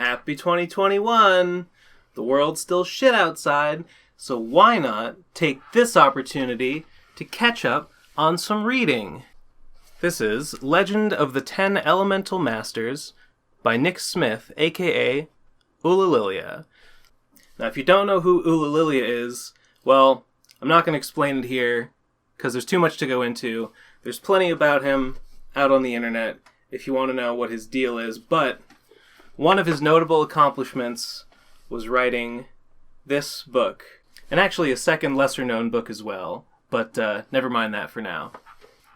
Happy 2021! The world's still shit outside, so why not take this opportunity to catch up on some reading? This is Legend of the 10 Elemental Masters by Nick Smith, aka Ulillillia. Now, if you don't know who Ulillillia is, well, I'm not going to explain it here, because there's too much to go into. There's plenty about him out on the internet if you want to know what his deal is, but one of his notable accomplishments was writing this book, and actually a second lesser-known book as well, but never mind that for now.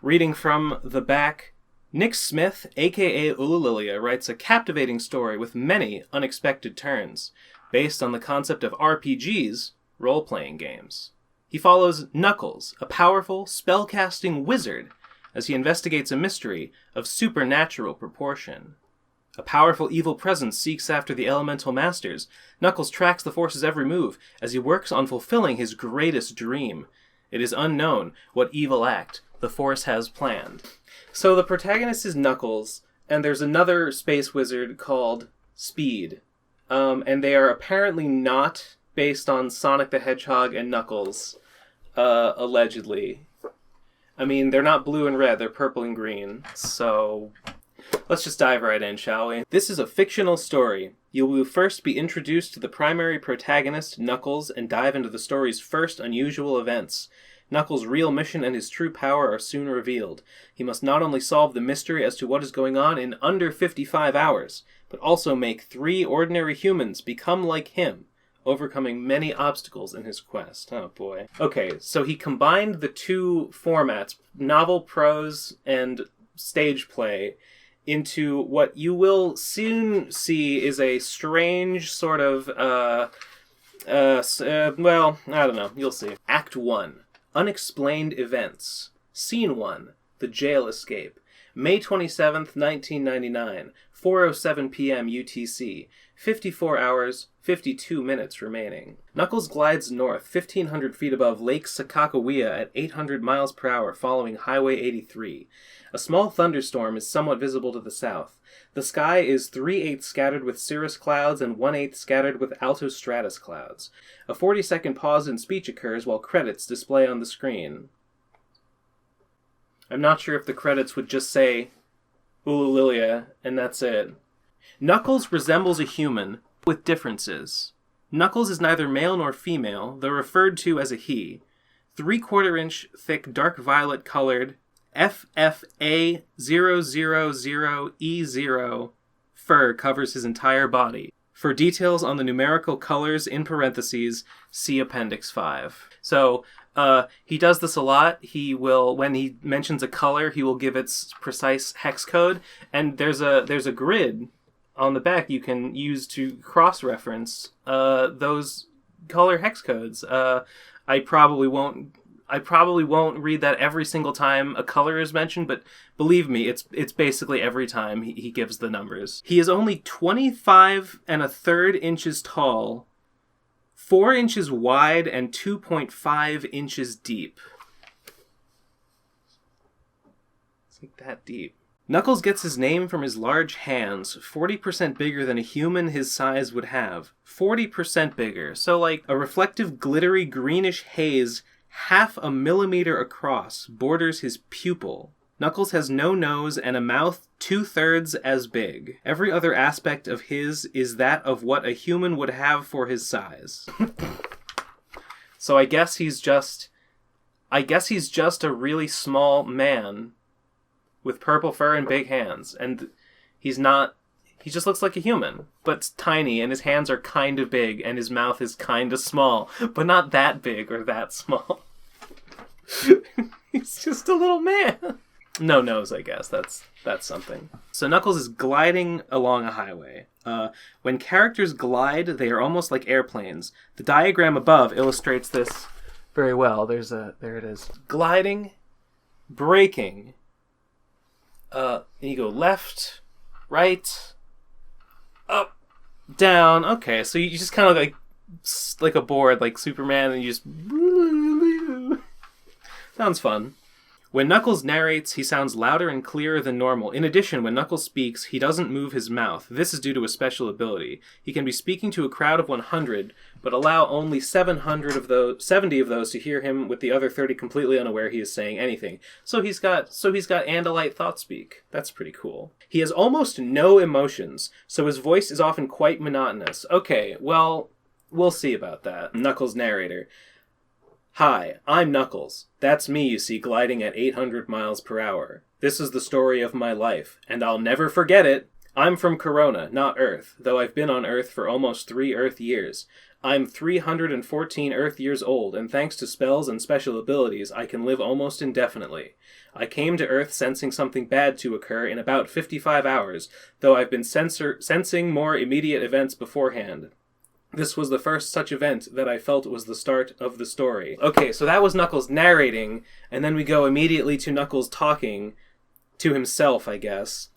Reading from the back, Nick Smith, aka Ulillillia, writes a captivating story with many unexpected turns, based on the concept of RPGs, role-playing games. He follows Knuckles, a powerful, spell-casting wizard, as he investigates a mystery of supernatural proportion. A powerful evil presence seeks after the elemental masters. Knuckles tracks the Force's every move as he works on fulfilling his greatest dream. It is unknown what evil act the Force has planned. So the protagonist is Knuckles, and there's another space wizard called Speed. And they are apparently not based on Sonic the Hedgehog and Knuckles, allegedly. I mean, they're not blue and red, they're purple and green, so let's just dive right in, shall we? This is a fictional story. You will first be introduced to the primary protagonist, Knuckles, and dive into the story's first unusual events. Knuckles' real mission and his true power are soon revealed. He must not only solve the mystery as to what is going on in under 55 hours, but also make 3 ordinary humans become like him, overcoming many obstacles in his quest. Oh boy. Okay, so he combined the two formats, novel prose and stage play, into what you will soon see is a strange sort of, well, I don't know, you'll see. Act 1, Unexplained Events. Scene 1, The Jail Escape. May 27th, 1999, 4:07 p.m. UTC. 54 hours, 52 minutes remaining. Knuckles glides north, 1,500 feet above Lake Sakakawea at 800 miles per hour following Highway 83. A small thunderstorm is somewhat visible to the south. The sky is 3/8 scattered with cirrus clouds and 1/8 scattered with altostratus clouds. A 40-second pause in speech occurs while credits display on the screen. I'm not sure if the credits would just say Ulillillia, and that's it. Knuckles resembles a human, with differences. Knuckles is neither male nor female, though referred to as a he. 3/4-inch thick dark violet colored FFA000E0 fur covers his entire body. For details on the numerical colors in parentheses, see Appendix 5. So, he does this a lot. He will, when he mentions a color, he will give its precise hex code, and there's a grid on the back you can use to cross-reference those color hex codes. I probably won't read that every single time a color is mentioned, but believe me, it's basically every time he gives the numbers. He is only 25 1/3 inches tall, 4 inches wide, and 2.5 inches deep. It's like that deep. Knuckles gets his name from his large hands, 40% bigger than a human his size would have. 40% bigger. So like a reflective, glittery, greenish haze 1/2 millimeter across borders his pupil. Knuckles has no nose and a mouth 2/3 as big. Every other aspect of his is that of what a human would have for his size. So I guess he's just a really small man with purple fur and big hands, and he just looks like a human, but tiny, and his hands are kind of big, and his mouth is kind of small, but not that big or that small. He's just a little man. No nose, I guess. That's something. So Knuckles is gliding along a highway. When characters glide, they are almost like airplanes. The diagram above illustrates this very well. There it is. Gliding, braking. And you go left, right, up, down. Okay, so you just kind of like a board, like Superman, and you just... Sounds fun. When Knuckles narrates, he sounds louder and clearer than normal. In addition, when Knuckles speaks, he doesn't move his mouth. This is due to a special ability. He can be speaking to a crowd of 100, but allow only 70 of those to hear him, with the other 30 completely unaware he is saying anything. So he's got Andalite thought speak. That's pretty cool. He has almost no emotions, so his voice is often quite monotonous. Okay, well, we'll see about that. Knuckles narrator. Hi, I'm Knuckles. That's me you see gliding at 800 miles per hour. This is the story of my life, and I'll never forget it. I'm from Corona, not Earth, though I've been on Earth for almost 3 Earth years. I'm 314 Earth years old, and thanks to spells and special abilities, I can live almost indefinitely. I came to Earth sensing something bad to occur in about 55 hours, though I've been sensing more immediate events beforehand. This was the first such event that I felt was the start of the story. Okay, so that was Knuckles narrating, and then we go immediately to Knuckles talking to himself, I guess.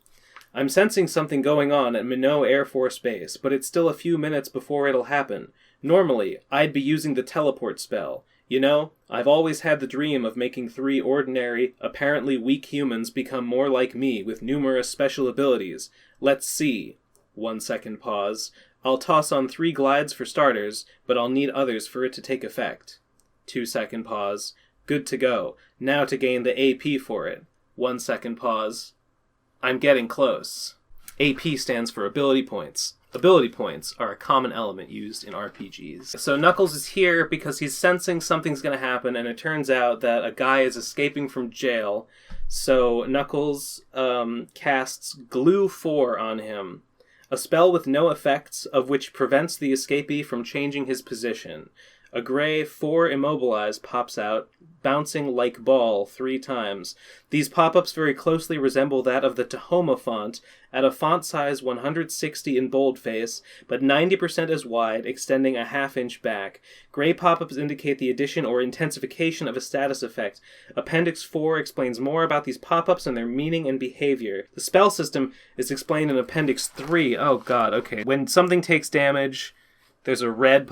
I'm sensing something going on at Minot Air Force Base, but it's still a few minutes before it'll happen. Normally, I'd be using the teleport spell. You know, I've always had the dream of making 3 ordinary, apparently weak humans become more like me with numerous special abilities. Let's see. 1 second pause. I'll toss on 3 glides for starters, but I'll need others for it to take effect. 2 second pause. Good to go. Now to gain the AP for it. 1 second pause. I'm getting close. AP stands for ability points. Ability points are a common element used in RPGs. So Knuckles is here because he's sensing something's going to happen, and it turns out that a guy is escaping from jail. So Knuckles casts Glue 4 on him. A spell with no effects, of which prevents the escapee from changing his position. A gray 4 immobilize pops out, bouncing like ball 3 times. These pop-ups very closely resemble that of the Tahoma font, at a font size 160 in boldface, but 90% as wide, extending a half-inch back. Gray pop-ups indicate the addition or intensification of a status effect. Appendix 4 explains more about these pop-ups and their meaning and behavior. The spell system is explained in Appendix 3. Oh god, okay. When something takes damage, there's a red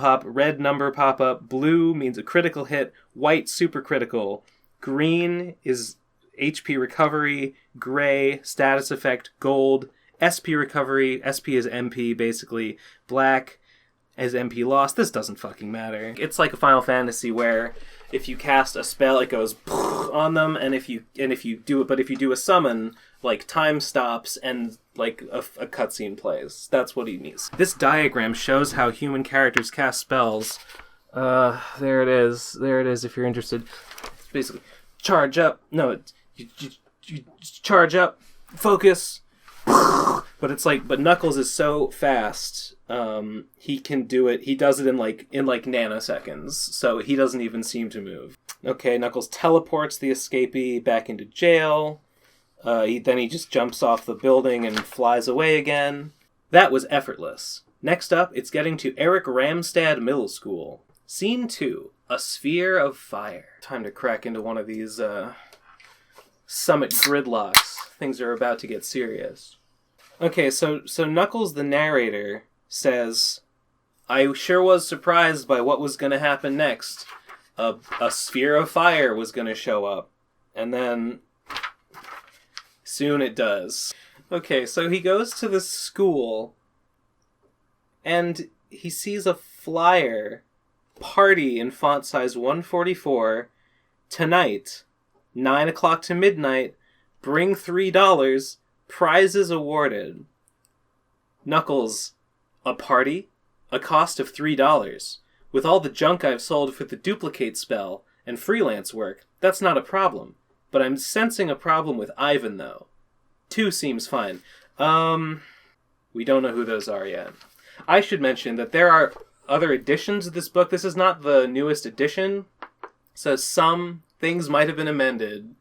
number pop-up. Blue means a critical hit. White, super critical. Green is HP recovery. Gray, status effect. Gold, SP recovery. SP is MP, basically. Black is MP lost. This doesn't fucking matter. It's like a Final Fantasy where if you cast a spell, it goes on them, and if you do a summon, like time stops and like a cutscene plays. That's what he means. This diagram shows how human characters cast spells. There it is. There it is. If you're interested, it's basically charge up. No, you charge up, focus. But it's like, but Knuckles is so fast. He can do it. He does it in like nanoseconds. So he doesn't even seem to move. Okay, Knuckles teleports the escapee back into jail. Then he just jumps off the building and flies away again. That was effortless. Next up, it's getting to Eric Ramstad Middle School. Scene 2, A Sphere of Fire. Time to crack into one of these summit gridlocks. Things are about to get serious. Okay, so Knuckles the narrator says, I sure was surprised by what was going to happen next. A sphere of fire was going to show up. And then soon it does. Okay, so he goes to the school, and he sees a flyer, party in font size 144, tonight, 9 o'clock to midnight, bring $3, prizes awarded. Knuckles, a party? A cost of $3. With all the junk I've sold for the duplicate spell and freelance work, that's not a problem. But I'm sensing a problem with Ivan, though. 2 seems fine. We don't know who those are yet. I should mention that there are other editions of this book. This is not the newest edition, so some things might have been amended.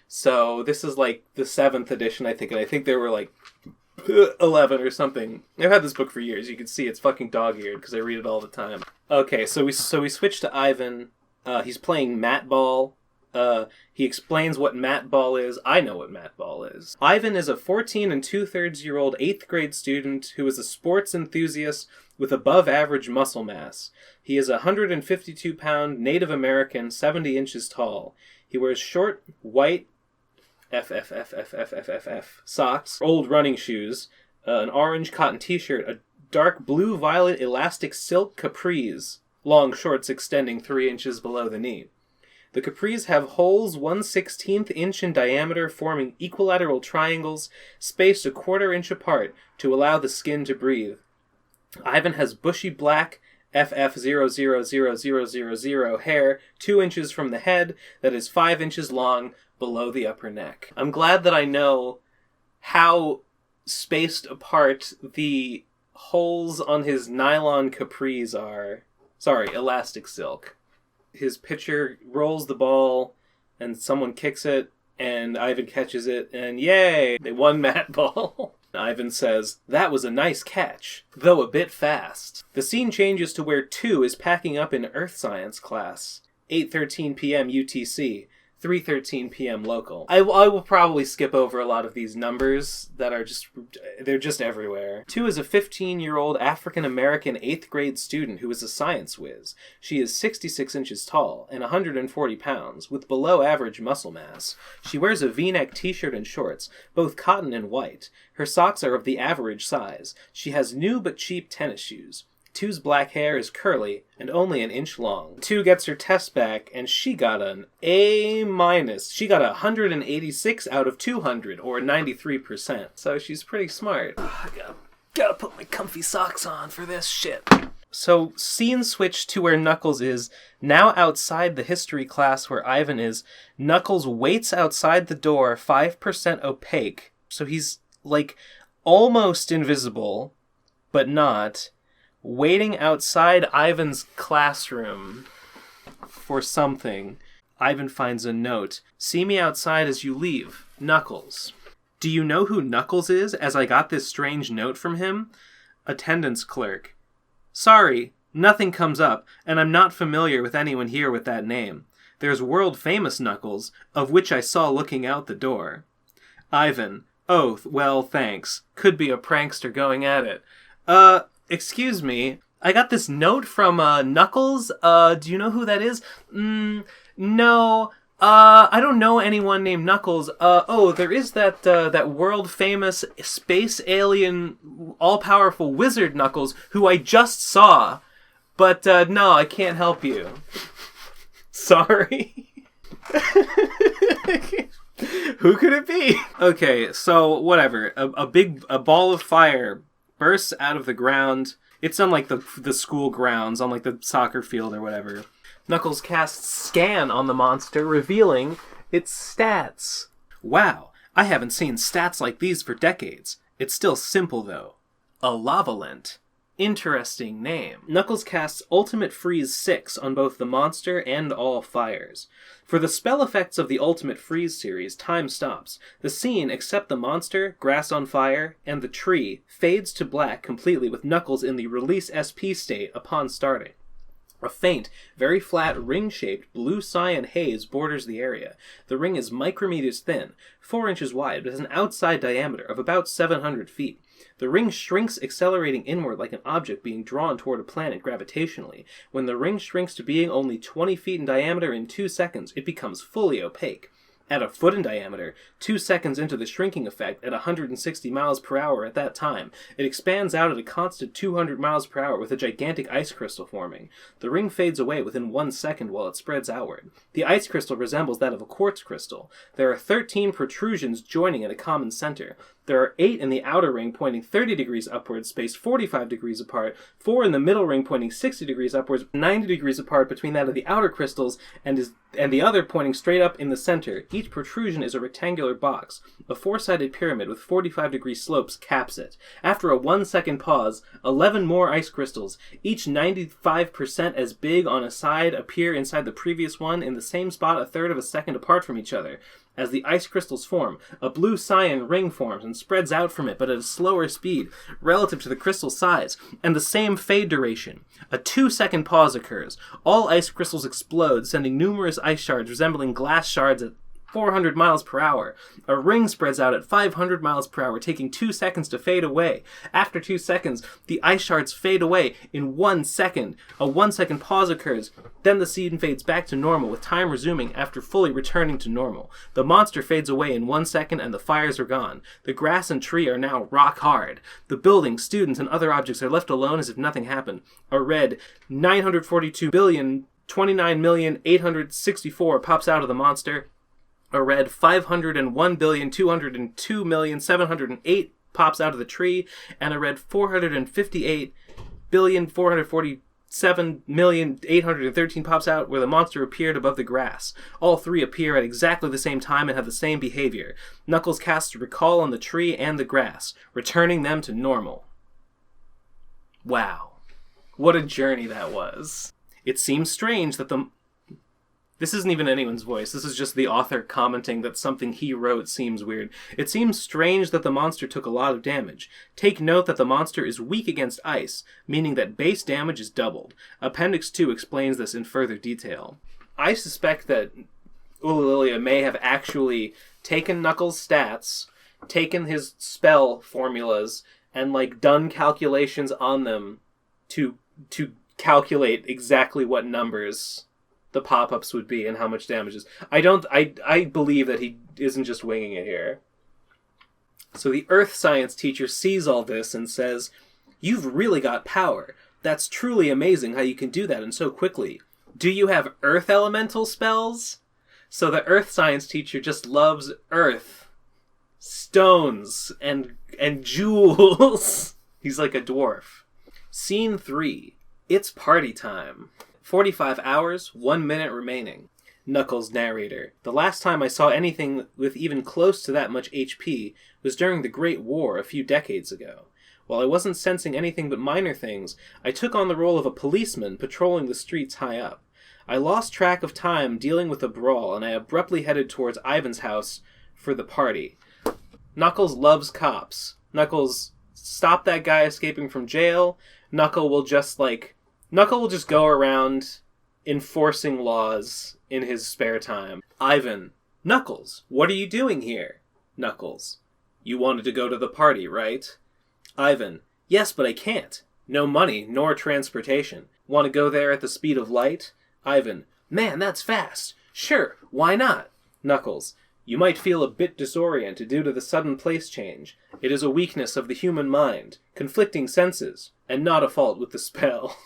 So this is like the 7th edition, I think, and I think there were like 11 or something. I've had this book for years. You can see it's fucking dog-eared because I read it all the time. Okay, so we switch to Ivan. He's playing mat ball. He explains what mat ball is. I know what mat ball is. Ivan is a 14 2/3-year-old 8th grade student who is a sports enthusiast with above average muscle mass. He is a 152-pound Native American, 70 inches tall. He wears short, white, FFFFFFFF socks, old running shoes, an orange cotton t-shirt, a dark blue-violet elastic silk capris, long shorts extending 3 inches below the knee. The capris have holes 1/16 inch in diameter forming equilateral triangles spaced 1/4 inch apart to allow the skin to breathe. Ivan has bushy black FF000000 hair 2 inches from the head that is 5 inches long below the upper neck. I'm glad that I know how spaced apart the holes on his nylon capris are. Sorry, elastic silk. His pitcher rolls the ball, and someone kicks it, and Ivan catches it, and yay! They won Matt Ball. Ivan says, "That was a nice catch, though a bit fast." The scene changes to where 2 is packing up in Earth Science class. 8:13 p.m. UTC. 3:13 p.m. local. I will probably skip over a lot of these numbers that are they're just everywhere. 2 is a 15-year-old African-American 8th grade student who is a science whiz. She is 66 inches tall and 140 pounds, with below average muscle mass. She wears a V-neck t-shirt and shorts, both cotton and white. Her socks are of the average size. She has new but cheap tennis shoes. 2's black hair is curly and only an inch long. 2 gets her test back, and she got an A-. She got 186 out of 200, or 93%. So she's pretty smart. I gotta put my comfy socks on for this shit. So, scene switch to where Knuckles is. Now outside the history class where Ivan is, Knuckles waits outside the door, 5% opaque. So he's, almost invisible, but not. Waiting outside Ivan's classroom for something. Ivan finds a note. "See me outside as you leave. Knuckles." "Do you know who Knuckles is, as I got this strange note from him?" Attendance clerk. "Sorry, nothing comes up, and I'm not familiar with anyone here with that name. There's world-famous Knuckles, of which I saw looking out the door." Ivan. "Oh, well, thanks. Could be a prankster going at it. Excuse me, I got this note from, Knuckles. Do you know who that is?" No, I don't know anyone named Knuckles. There is that world-famous space alien, all-powerful wizard Knuckles, who I just saw. But, no, I can't help you. Sorry. Who could it be? Okay, so, whatever. A ball of fire bursts out of the ground. It's on the school grounds, on the soccer field or whatever. Knuckles casts Scan on the monster, revealing its stats. "Wow, I haven't seen stats like these for decades. It's still simple though. A Lavalent. Interesting name." Knuckles casts Ultimate Freeze 6 on both the monster and all fires. For the spell effects of the Ultimate Freeze series, time stops. The scene, except the monster, grass on fire, and the tree, fades to black completely with Knuckles in the Release SP state upon starting. A faint, very flat, ring-shaped blue cyan haze borders the area. The ring is micrometers thin, 4 inches wide, but has an outside diameter of about 700 feet. The ring shrinks, accelerating inward like an object being drawn toward a planet gravitationally. When the ring shrinks to being only 20 feet in diameter in 2 seconds, it becomes fully opaque. At a foot in diameter, 2 seconds into the shrinking effect, at 160 miles per hour at that time, it expands out at a constant 200 miles per hour with a gigantic ice crystal forming. The ring fades away within 1 second while it spreads outward. The ice crystal resembles that of a quartz crystal. There are 13 protrusions joining at a common center. There are 8 in the outer ring pointing 30 degrees upwards, spaced 45 degrees apart, 4 in the middle ring pointing 60 degrees upwards, 90 degrees apart between that of the outer crystals, and the other pointing straight up in the center. Each protrusion is a rectangular box. A 4-sided pyramid with 45-degree slopes caps it. After a 1-second pause, 11 more ice crystals, each 95% as big on a side, appear inside the previous one in the same spot a third of a second apart from each other. As the ice crystals form, a blue cyan ring forms and spreads out from it, but at a slower speed relative to the crystal size, and the same fade duration. A 2-second pause occurs. All ice crystals explode, sending numerous ice shards resembling glass shards 400 miles per hour. A ring spreads out at 500 miles per hour, taking 2 seconds to fade away. After 2 seconds, the ice shards fade away in 1 second. A 1 second pause occurs. Then the scene fades back to normal, with time resuming after fully returning to normal. The monster fades away in 1 second, and the fires are gone. The grass and tree are now rock hard. The buildings, students, and other objects are left alone as if nothing happened. A red 942,029,864 pops out of the monster. A red 501,202,708 pops out of the tree, and a red 458,447,813 pops out where the monster appeared above the grass. All three appear at exactly the same time and have the same behavior. Knuckles casts Recall on the tree and the grass, returning them to normal. Wow. What a journey that was. It seems strange that the... This isn't even anyone's voice. This is just the author commenting that something he wrote seems weird. It seems strange that the monster took a lot of damage. Take note that the monster is weak against ice, meaning that base damage is doubled. Appendix 2 explains this in further detail. I suspect that Ulillillia may have actually taken Knuckles' stats, taken his spell formulas, and, done calculations on them to calculate exactly what numbers the pop-ups would be and how much damage is. I believe that he isn't just winging it here. So the earth science teacher sees all this and says, "You've really got power. That's truly amazing how you can do that and so quickly. Do you have earth elemental spells?" So the earth science teacher just loves earth, stones, and jewels. He's like a dwarf. Scene 3. It's party time. 45 hours, 1 minute remaining. Knuckles, narrator. The last time I saw anything with even close to that much HP was during the Great War a few decades ago. While I wasn't sensing anything but minor things, I took on the role of a policeman patrolling the streets high up. I lost track of time dealing with a brawl, and I abruptly headed towards Ivan's house for the party. Knuckles loves cops. Knuckles stopped that guy escaping from jail. Knuckles will just go around enforcing laws in his spare time. Ivan. Knuckles, what are you doing here? Knuckles. You wanted to go to the party, right? Ivan. Yes, but I can't. No money, nor transportation. Want to go there at the speed of light? Ivan. Man, that's fast. Sure, why not? Knuckles. You might feel a bit disoriented due to the sudden place change. It is a weakness of the human mind, conflicting senses, and not a fault with the spell.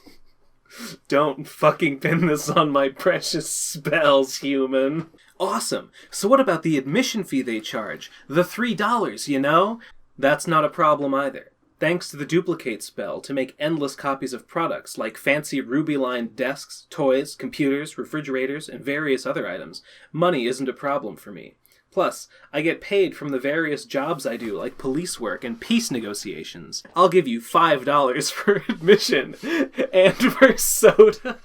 Don't fucking pin this on my precious spells, human. Awesome. So what about the admission fee they charge? The $3, you know? That's not a problem either. Thanks to the duplicate spell to make endless copies of products like fancy ruby-lined desks, toys, computers, refrigerators, and various other items, money isn't a problem for me. Plus, I get paid from the various jobs I do, like police work and peace negotiations. I'll give you $5 for admission and for soda.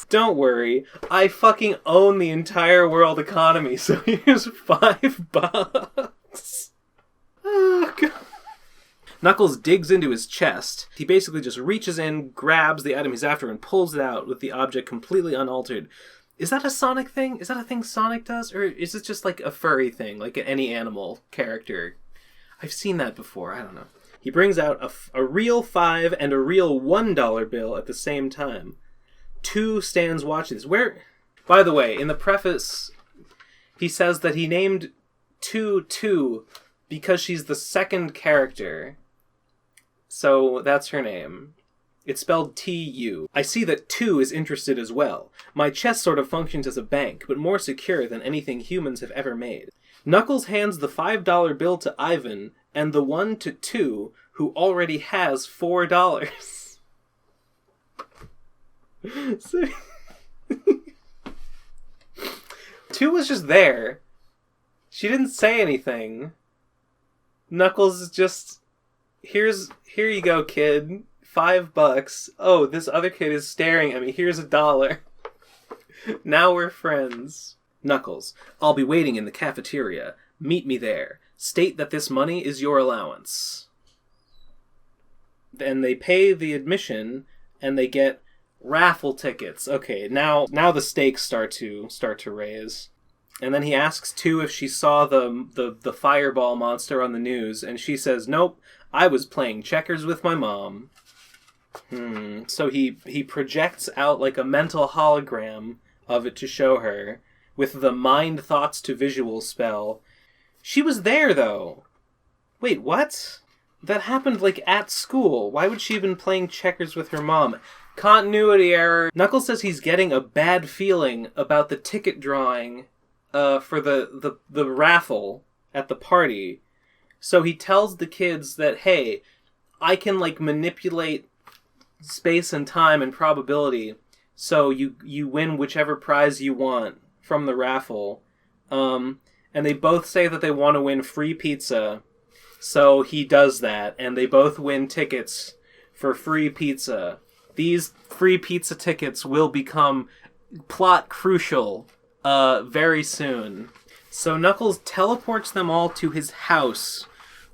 Don't worry, I fucking own the entire world economy, so here's $5. Oh, God. Knuckles digs into his chest. He basically just reaches in, grabs the item he's after, and pulls it out with the object completely unaltered. Is that a Sonic thing? Is that a thing Sonic does? Or is it just like a furry thing, like any animal character? I've seen that before, I don't know. He brings out a real $5 and a real $1 bill at the same time. 2 stands watching this. By the way, in the preface, he says that he named 2 because she's the second character. So that's her name. It's spelled T-U. I see that 2 is interested as well. My chest sort of functions as a bank, but more secure than anything humans have ever made. Knuckles hands the $5 bill to Ivan, and the 1 to 2, who already has $4. So 2 was just there. She didn't say anything. Knuckles is just... Here you go, kid. $5. Oh, this other kid is staring at me. Here's $1. Now we're friends. Knuckles. I'll be waiting in the cafeteria. Meet me there. State that this money is your allowance. And they pay the admission, and they get raffle tickets. Okay, now the stakes start to raise. And then he asks 2 if she saw the fireball monster on the news, and she says, nope, I was playing checkers with my mom. So he projects out like a mental hologram of it to show her, with the mind thoughts to visual spell. She was there, though. Wait, what? That happened, like, at school. Why would she have been playing checkers with her mom? Continuity error. Knuckles says he's getting a bad feeling about the ticket drawing for the raffle at the party. So he tells the kids that, hey, I can, like, manipulate space and time and probability, so you win whichever prize you want from the raffle. And they both say that they want to win free pizza, so he does that, and they both win tickets for free pizza. These free pizza tickets will become plot crucial very soon. So Knuckles teleports them all to his house,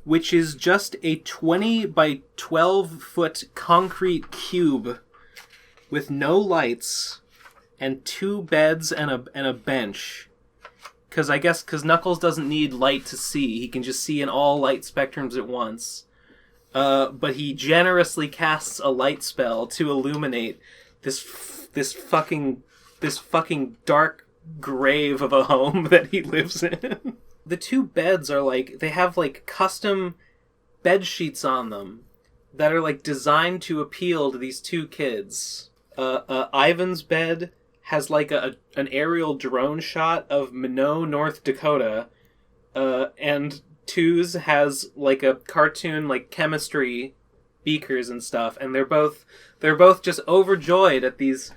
which is just a 20 by 12 foot concrete cube with no lights and 2 beds and a bench. Because Knuckles doesn't need light to see. He can just see in all light spectrums at once. But he generously casts a light spell to illuminate this fucking dark grave of a home that he lives in. The 2 beds are like, they have like custom bed sheets on them that are like designed to appeal to these 2 kids. Ivan's bed has like an aerial drone shot of Minot, North Dakota, and 2's has like a cartoon like chemistry beakers and stuff, and they're both just overjoyed at these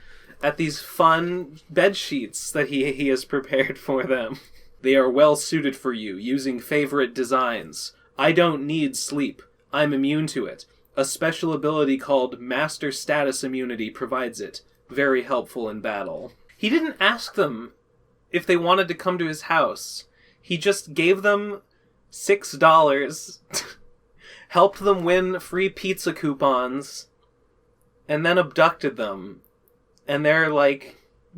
fun bed sheets that he has prepared for them. They are well suited for you, using favorite designs. I don't need sleep. I'm immune to it. A special ability called Master Status Immunity provides it. Very helpful in battle. He didn't ask them if they wanted to come to his house. He just gave them $6, helped them win free pizza coupons, and then abducted them. And they're like,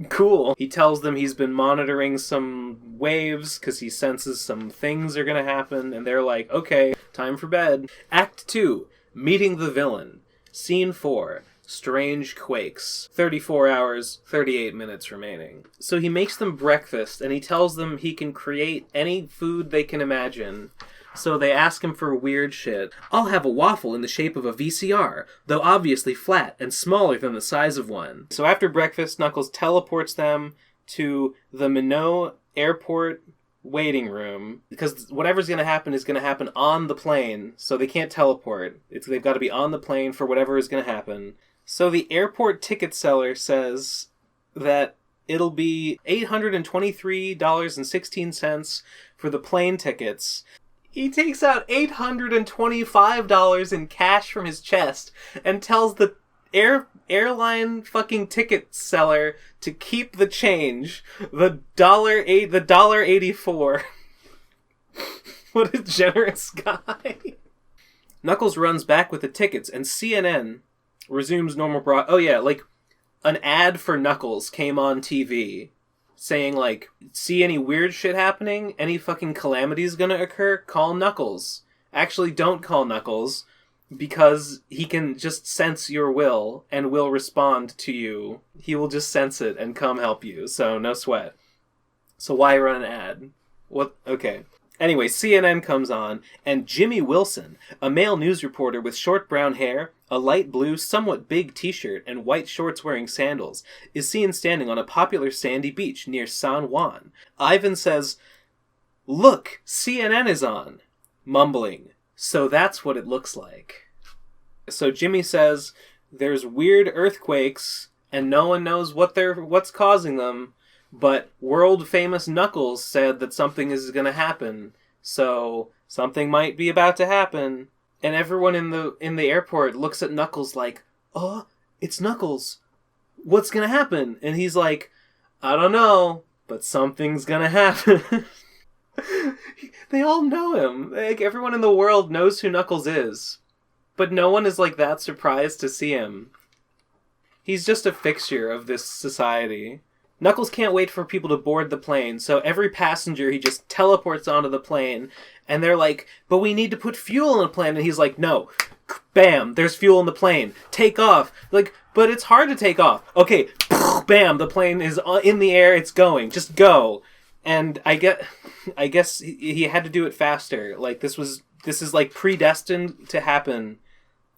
cool. He tells them he's been monitoring some waves because he senses some things are going to happen, and they're like, okay, time for bed. Act 2, Meeting the Villain. Scene 4, Strange Quakes. 34 hours, 38 minutes remaining. So he makes them breakfast, and he tells them he can create any food they can imagine. So they ask him for weird shit. I'll have a waffle in the shape of a VCR, though obviously flat and smaller than the size of one. So after breakfast, Knuckles teleports them to the Minot Airport waiting room, because whatever's going to happen is going to happen on the plane, so they can't teleport. They've got to be on the plane for whatever is going to happen. So the airport ticket seller says that it'll be $823.16 for the plane tickets. He takes out $825 in cash from his chest and tells the airline fucking ticket seller to keep the change. The $1.84. What a generous guy. Knuckles runs back with the tickets, and CNN resumes normal oh yeah, like, an ad for Knuckles came on TV saying, like, see any weird shit happening? Any fucking calamities gonna occur? Call Knuckles. Actually, don't call Knuckles, because he can just sense your will and will respond to you. He will just sense it and come help you, so no sweat. So why run an ad? What? Okay. Anyway, CNN comes on, and Jimmy Wilson, a male news reporter with short brown hair, a light blue, somewhat big t-shirt, and white shorts wearing sandals, is seen standing on a popular sandy beach near San Juan. Ivan says, "Look, CNN is on," mumbling, "So that's what it looks like." So Jimmy says, there's weird earthquakes, and no one knows what's causing them, but world-famous Knuckles said that something is going to happen, so something might be about to happen. And everyone in the airport looks at Knuckles like, oh, it's Knuckles. What's going to happen? And he's like, I don't know, but something's going to happen. They all know him. Like, everyone in the world knows who Knuckles is. But no one is like that surprised to see him. He's just a fixture of this society. Knuckles can't wait for people to board the plane, so every passenger he just teleports onto the plane, and they're like, but we need to put fuel in the plane, and he's like, no. Bam, there's fuel in the plane. Take off. Like, but it's hard to take off. Okay, bam, the plane is in the air, it's going. Just go. And I guess he had to do it faster. Like, this is like predestined to happen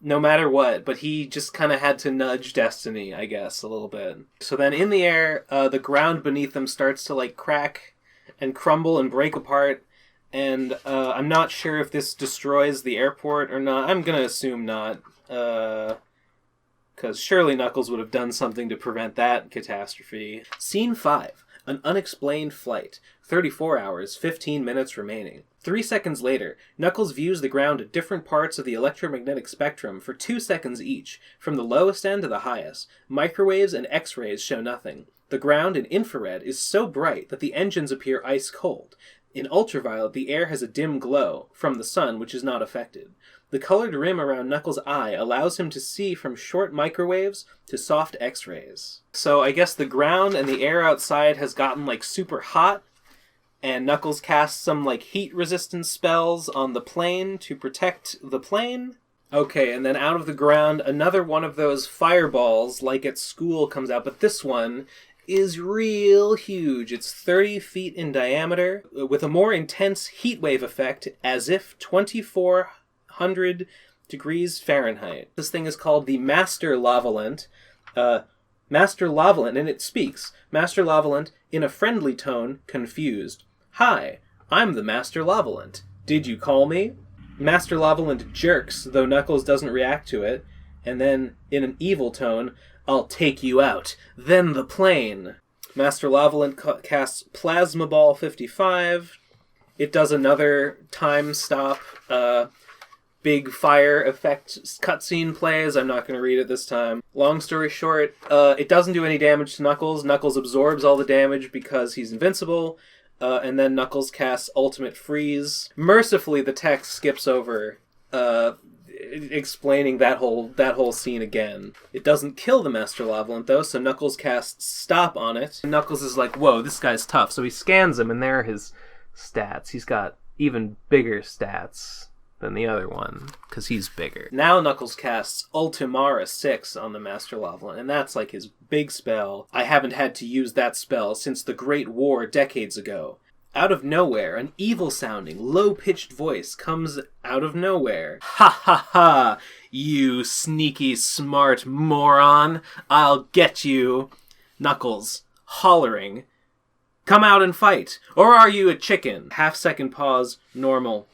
no matter what, but he just kind of had to nudge destiny, I guess, a little bit. So then in the air, the ground beneath them starts to like crack and crumble and break apart. And I'm not sure if this destroys the airport or not. I'm going to assume not. Because surely Knuckles would have done something to prevent that catastrophe. Scene 5. An unexplained flight. 34 hours, 15 minutes remaining. 3 seconds later, Knuckles views the ground at different parts of the electromagnetic spectrum for 2 seconds each, from the lowest end to the highest. Microwaves and X-rays show nothing. The ground in infrared is so bright that the engines appear ice cold. In ultraviolet, the air has a dim glow from the sun, which is not affected. The colored rim around Knuckles' eye allows him to see from short microwaves to soft X-rays. So I guess the ground and the air outside has gotten like super hot, and Knuckles casts some like heat resistance spells on the plane to protect the plane. Okay, and then out of the ground, another one of those fireballs like at school comes out, but this one is real huge. It's 30 feet in diameter, with a more intense heat wave effect, as if 2,400 degrees Fahrenheit. This thing is called the Master Lavalent. Master Lavalent, and it speaks. Master Lavalent, in a friendly tone, confused. Hi, I'm the Master Lavalent. Did you call me? Master Lavalent jerks, though Knuckles doesn't react to it, and then, in an evil tone, I'll take you out. Then the plane. Master Lavalent casts Plasma Ball 55. It does another time stop, big fire effect cutscene plays. I'm not going to read it this time. Long story short, it doesn't do any damage to Knuckles. Knuckles absorbs all the damage because he's invincible. And then Knuckles casts Ultimate Freeze. Mercifully, the text skips over explaining that whole scene again. It doesn't kill the Master Lavalent, though, so Knuckles casts Stop on it. And Knuckles is like, whoa, this guy's tough. So he scans him, and there are his stats. He's got even bigger stats than the other one, because he's bigger. Now Knuckles casts Ultimara 6 on the Master Lavalent, and that's like his big spell. I haven't had to use that spell since the Great War decades ago. Out of nowhere, an evil-sounding, low-pitched voice comes out of nowhere. Ha ha ha! You sneaky smart moron! I'll get you! Knuckles, hollering. Come out and fight! Or are you a chicken? Half-second pause, normal.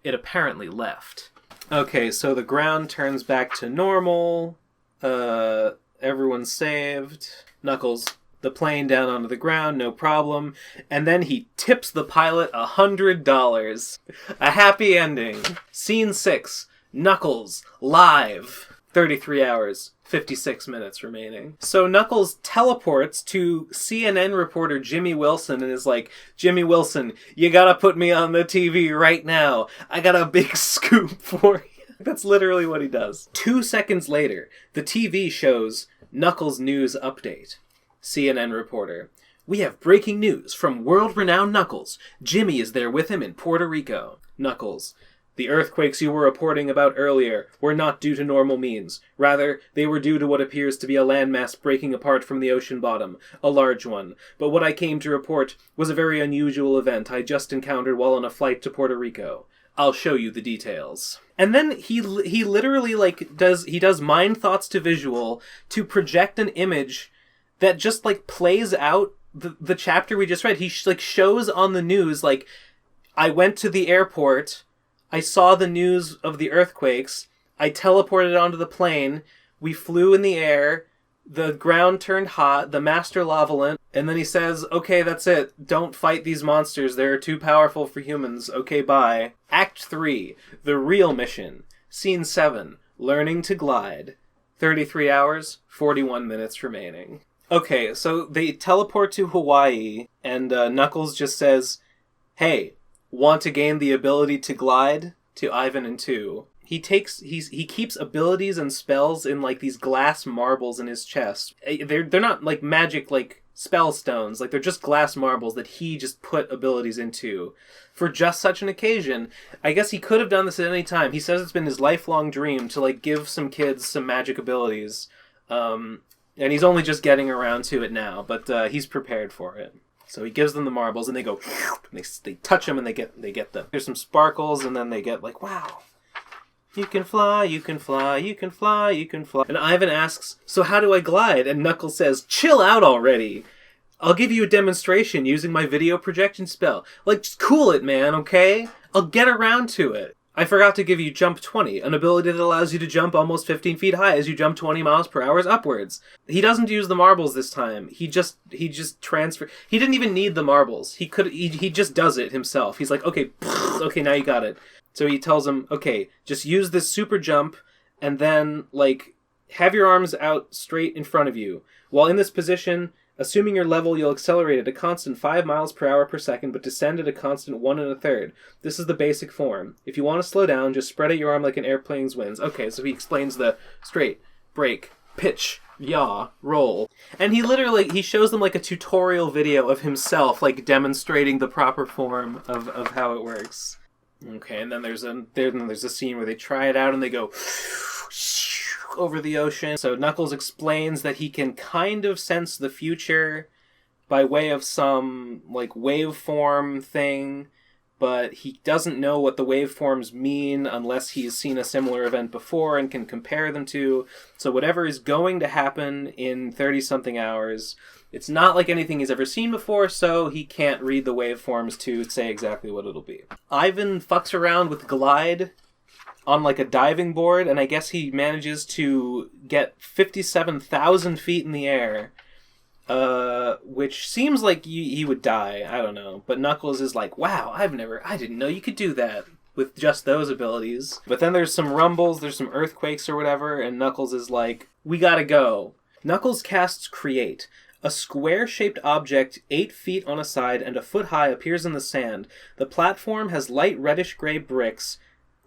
It apparently left. Okay, so the ground turns back to normal. Everyone's saved. Knuckles, the plane down onto the ground, no problem. And then he tips the pilot $100. A happy ending. Scene 6. Knuckles, live. 33 hours, 56 minutes remaining. So Knuckles teleports to CNN reporter Jimmy Wilson and is like, Jimmy Wilson, you gotta put me on the TV right now. I got a big scoop for you. That's literally what he does. 2 seconds later, the TV shows Knuckles News Update. CNN reporter. We have breaking news from world-renowned Knuckles. Jimmy is there with him in Puerto Rico. Knuckles. The earthquakes you were reporting about earlier were not due to normal means. Rather, they were due to what appears to be a landmass breaking apart from the ocean bottom. A large one. But what I came to report was a very unusual event I just encountered while on a flight to Puerto Rico. I'll show you the details. And then he literally does mind thoughts to visual to project an image that just, plays out the chapter we just read. He, shows on the news, I went to the airport, I saw the news of the earthquakes, I teleported onto the plane, we flew in the air, the ground turned hot, the Master Lavalent, and then he says, okay, that's it, don't fight these monsters, they're too powerful for humans, okay, bye. Act 3, the real mission. Scene 7, learning to glide. 33 hours, 41 minutes remaining. Okay, so they teleport to Hawaii, and Knuckles just says, hey, want to gain the ability to glide? To Ivan and 2. he keeps abilities and spells in like these glass marbles in his chest. They're not like magic like spell stones, like they're just glass marbles that he just put abilities into for just such an occasion. I guess he could have done this at any time. He says it's been his lifelong dream to like give some kids some magic abilities. And he's only just getting around to it now, but he's prepared for it. So he gives them the marbles, and they go, and they touch them, and they get them. There's some sparkles, and then they get like, wow, you can fly, you can fly, you can fly, you can fly. And Ivan asks, so how do I glide? And Knuckles says, chill out already. I'll give you a demonstration using my video projection spell. Like, just cool it, man, okay? I'll get around to it. I forgot to give you Jump 20, an ability that allows you to jump almost 15 feet high as you jump 20 miles per hour upwards. He doesn't use the marbles this time. He just transfer. He didn't even need the marbles. He just does it himself. He's like, okay, okay, now you got it. So he tells him, okay, just use this super jump and then, like, have your arms out straight in front of you. While in this position, assuming your level, you'll accelerate at a constant 5 miles per hour per second, but descend at a constant 1 1/3. This is the basic form. If you want to slow down, just spread out your arm like an airplane's wings. Okay, so he explains the straight, break, pitch, yaw, roll. And he shows them like a tutorial video of himself, like demonstrating the proper form of how it works. Okay, and then there's a scene where they try it out and they go over the ocean. So Knuckles explains that he can kind of sense the future by way of some like waveform thing, but he doesn't know what the waveforms mean unless he's seen a similar event before and can compare them to. So whatever is going to happen in 30-something hours, it's not like anything he's ever seen before, so he can't read the waveforms to say exactly what it'll be. Ivan fucks around with Glide on like a diving board, and I guess he manages to get 57,000 feet in the air, which seems like he would die. I don't know. But Knuckles is like, wow, I didn't know you could do that with just those abilities. But then there's some rumbles, there's some earthquakes or whatever, and Knuckles is like, we gotta go. Knuckles casts Create. A square-shaped object 8 feet on a side and a foot high appears in the sand. The platform has light reddish-gray bricks,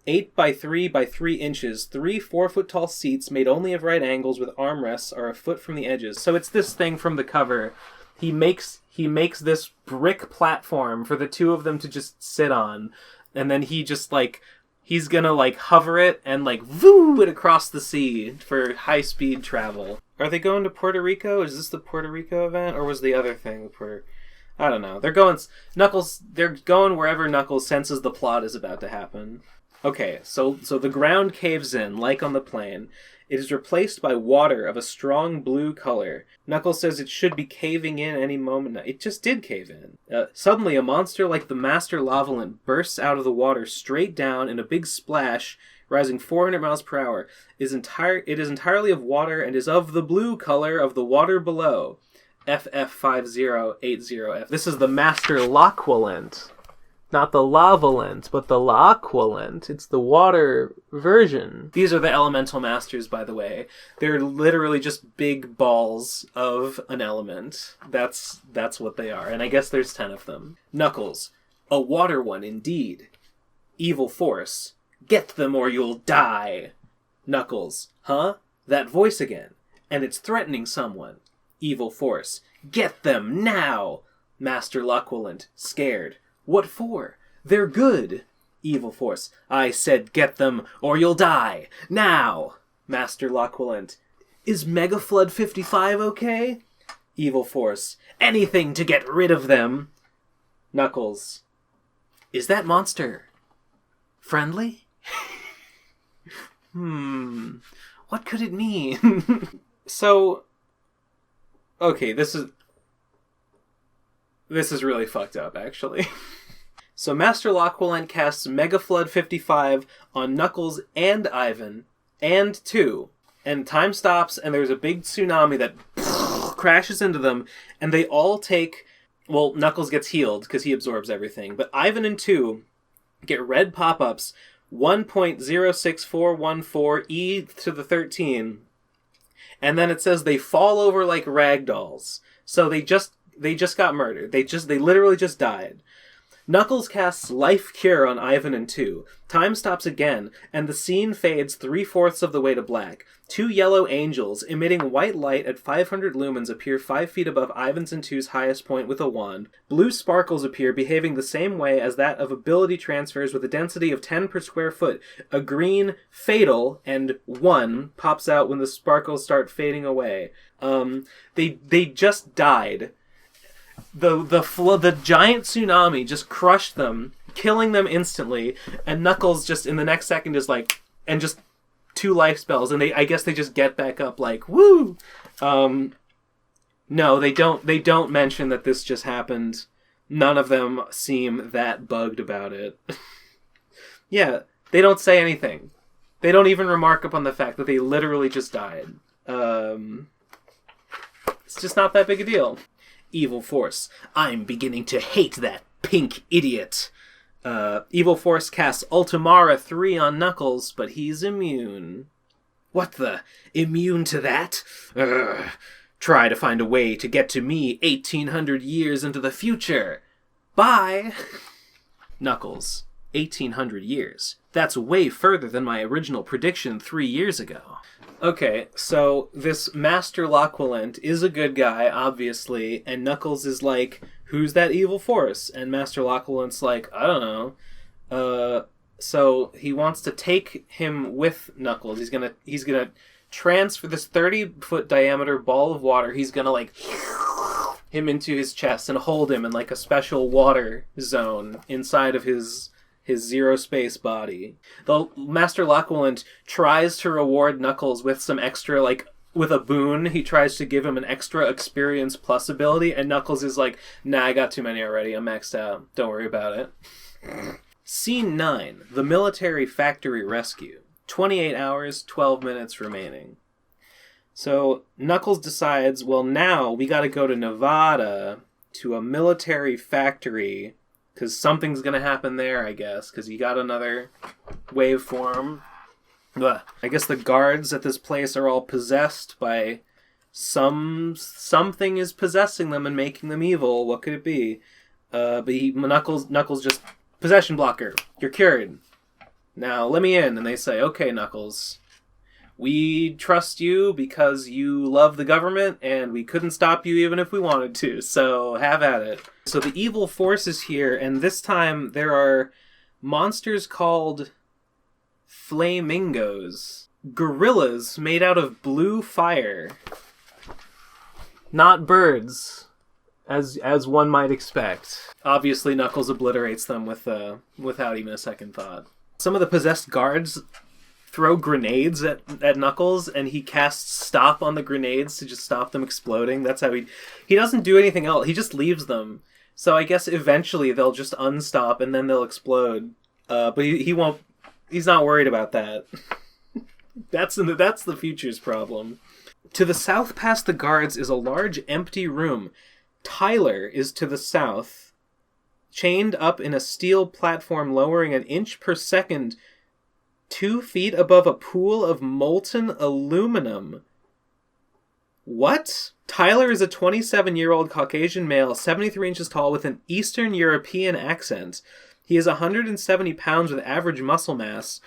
8 by 3 by 3 inches. 3 4-foot-tall seats made only of right angles with armrests are a foot from the edges. So it's this thing from the cover. He makes this brick platform for the two of them to just sit on, and then he just like he's gonna like hover it and like voo it across the sea for high-speed travel. Are they going to Puerto Rico? Is this the Puerto Rico event, or was the other thing I don't know. They're going wherever Knuckles senses the plot is about to happen. Okay, so the ground caves in, like on the plane. It is replaced by water of a strong blue color. Knuckles says it should be caving in any moment. It just did cave in. Suddenly, a monster like the Master Lavalent bursts out of the water straight down in a big splash, rising 400 miles per hour. It is entirely of water and is of the blue color of the water below. FF5080F. This is the Master Lavalent. Not the Lavalent, but the Lavalent. It's the water version. These are the elemental masters, by the way. They're literally just big balls of an element. That's what they are. And I guess there's 10 of them. Knuckles. A water one, indeed. Evil force. Get them or you'll die. Knuckles. Huh? That voice again. And it's threatening someone. Evil force. Get them now. Master Lavalent. Scared. What for? They're good. Evil force. I said get them or you'll die. Now. Master Lavalent. Is Mega Flood 55 okay? Evil force. Anything to get rid of them. Knuckles. Is that monster friendly? What could it mean? So, okay, this is really fucked up, actually. So Master Lavalent casts Mega Flood 55 on Knuckles and Ivan, and 2. And time stops, and there's a big tsunami that crashes into them, and they all take... Well, Knuckles gets healed, because he absorbs everything. But Ivan and 2 get red pop-ups, 1.06414 E to the 13. And then it says they fall over like rag dolls. So they just got murdered. They literally just died. Knuckles casts Life Cure on Ivan and 2. Time stops again, and the scene fades 3/4 of the way to black. 2 yellow angels, emitting white light at 500 lumens, appear 5 feet above Ivan's and 2's highest point with a wand. Blue sparkles appear, behaving the same way as that of ability transfers with a density of 10 per square foot. A green, fatal, and 1 pops out when the sparkles start fading away. They just died. The giant tsunami just crushed them, killing them instantly, and Knuckles just in the next second is like, and just 2 life spells, and I guess they just get back up like, woo! No, they don't mention that this just happened. None of them seem that bugged about it. Yeah, they don't say anything. They don't even remark upon the fact that they literally just died. It's just not that big a deal. Evil Force. I'm beginning to hate that pink idiot. Evil Force casts Ultimara 3 on Knuckles, but he's immune. What the? Immune to that? Try to find a way to get to me 1800 years into the future. Bye! Knuckles. 1800 years. That's way further than my original prediction 3 years ago. Okay, so this Master Lavalent is a good guy, obviously, and Knuckles is like, who's that evil force? And Master Lavalent's like, I don't know. So he wants to take him with Knuckles. He's gonna transfer this 30-foot diameter ball of water. He's gonna like him into his chest and hold him in like a special water zone inside of his zero space body. The Master Lavalent tries to reward Knuckles with some extra, like, with a boon. He tries to give him an extra experience plus ability, and Knuckles is like, nah, I got too many already. I'm maxed out. Don't worry about it. Scene 9. The Military Factory Rescue. 28 hours, 12 minutes remaining. So Knuckles decides, well, now we gotta go to Nevada to a military factory because something's going to happen there, I guess, because you got another waveform. Ugh. I guess the guards at this place are all possessed by something is possessing them and making them evil. What could it be? But Knuckles just, possession blocker, you're cured. Now let me in. And they say, okay, Knuckles, we trust you because you love the government and we couldn't stop you even if we wanted to, so have at it. So the evil force is here, and this time there are monsters called flamingos. Gorillas made out of blue fire. Not birds, as one might expect. Obviously Knuckles obliterates them without even a second thought. Some of the possessed guards throw grenades at Knuckles, and he casts stop on the grenades to just stop them exploding. That's how he doesn't do anything else. He just leaves them. So I guess eventually they'll just unstop and then they'll explode. But he won't. He's not worried about that. That's the future's problem. To the south past the guards is a large empty room. Tyler is to the south, chained up in a steel platform lowering an inch per second 2 feet above a pool of molten aluminum. What? Tyler is a 27-year-old Caucasian male, 73 inches tall, with an Eastern European accent. He is 170 pounds with average muscle mass,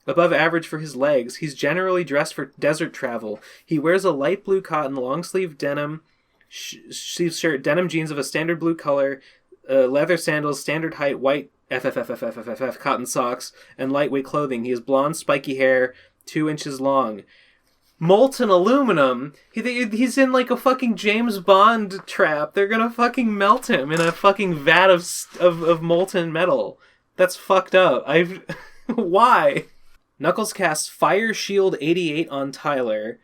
above average for his legs. He's generally dressed for desert travel. He wears a light blue cotton long-sleeve denim sleeve shirt, denim jeans of a standard blue color, leather sandals, standard height, white FFFFFFF cotton socks, and lightweight clothing. He has blonde, spiky hair, 2 inches long. Molten aluminum? He's in like a fucking James Bond trap. They're gonna fucking melt him in a fucking vat of molten metal. That's fucked up. Why? Knuckles casts Fire Shield 88 on Tyler.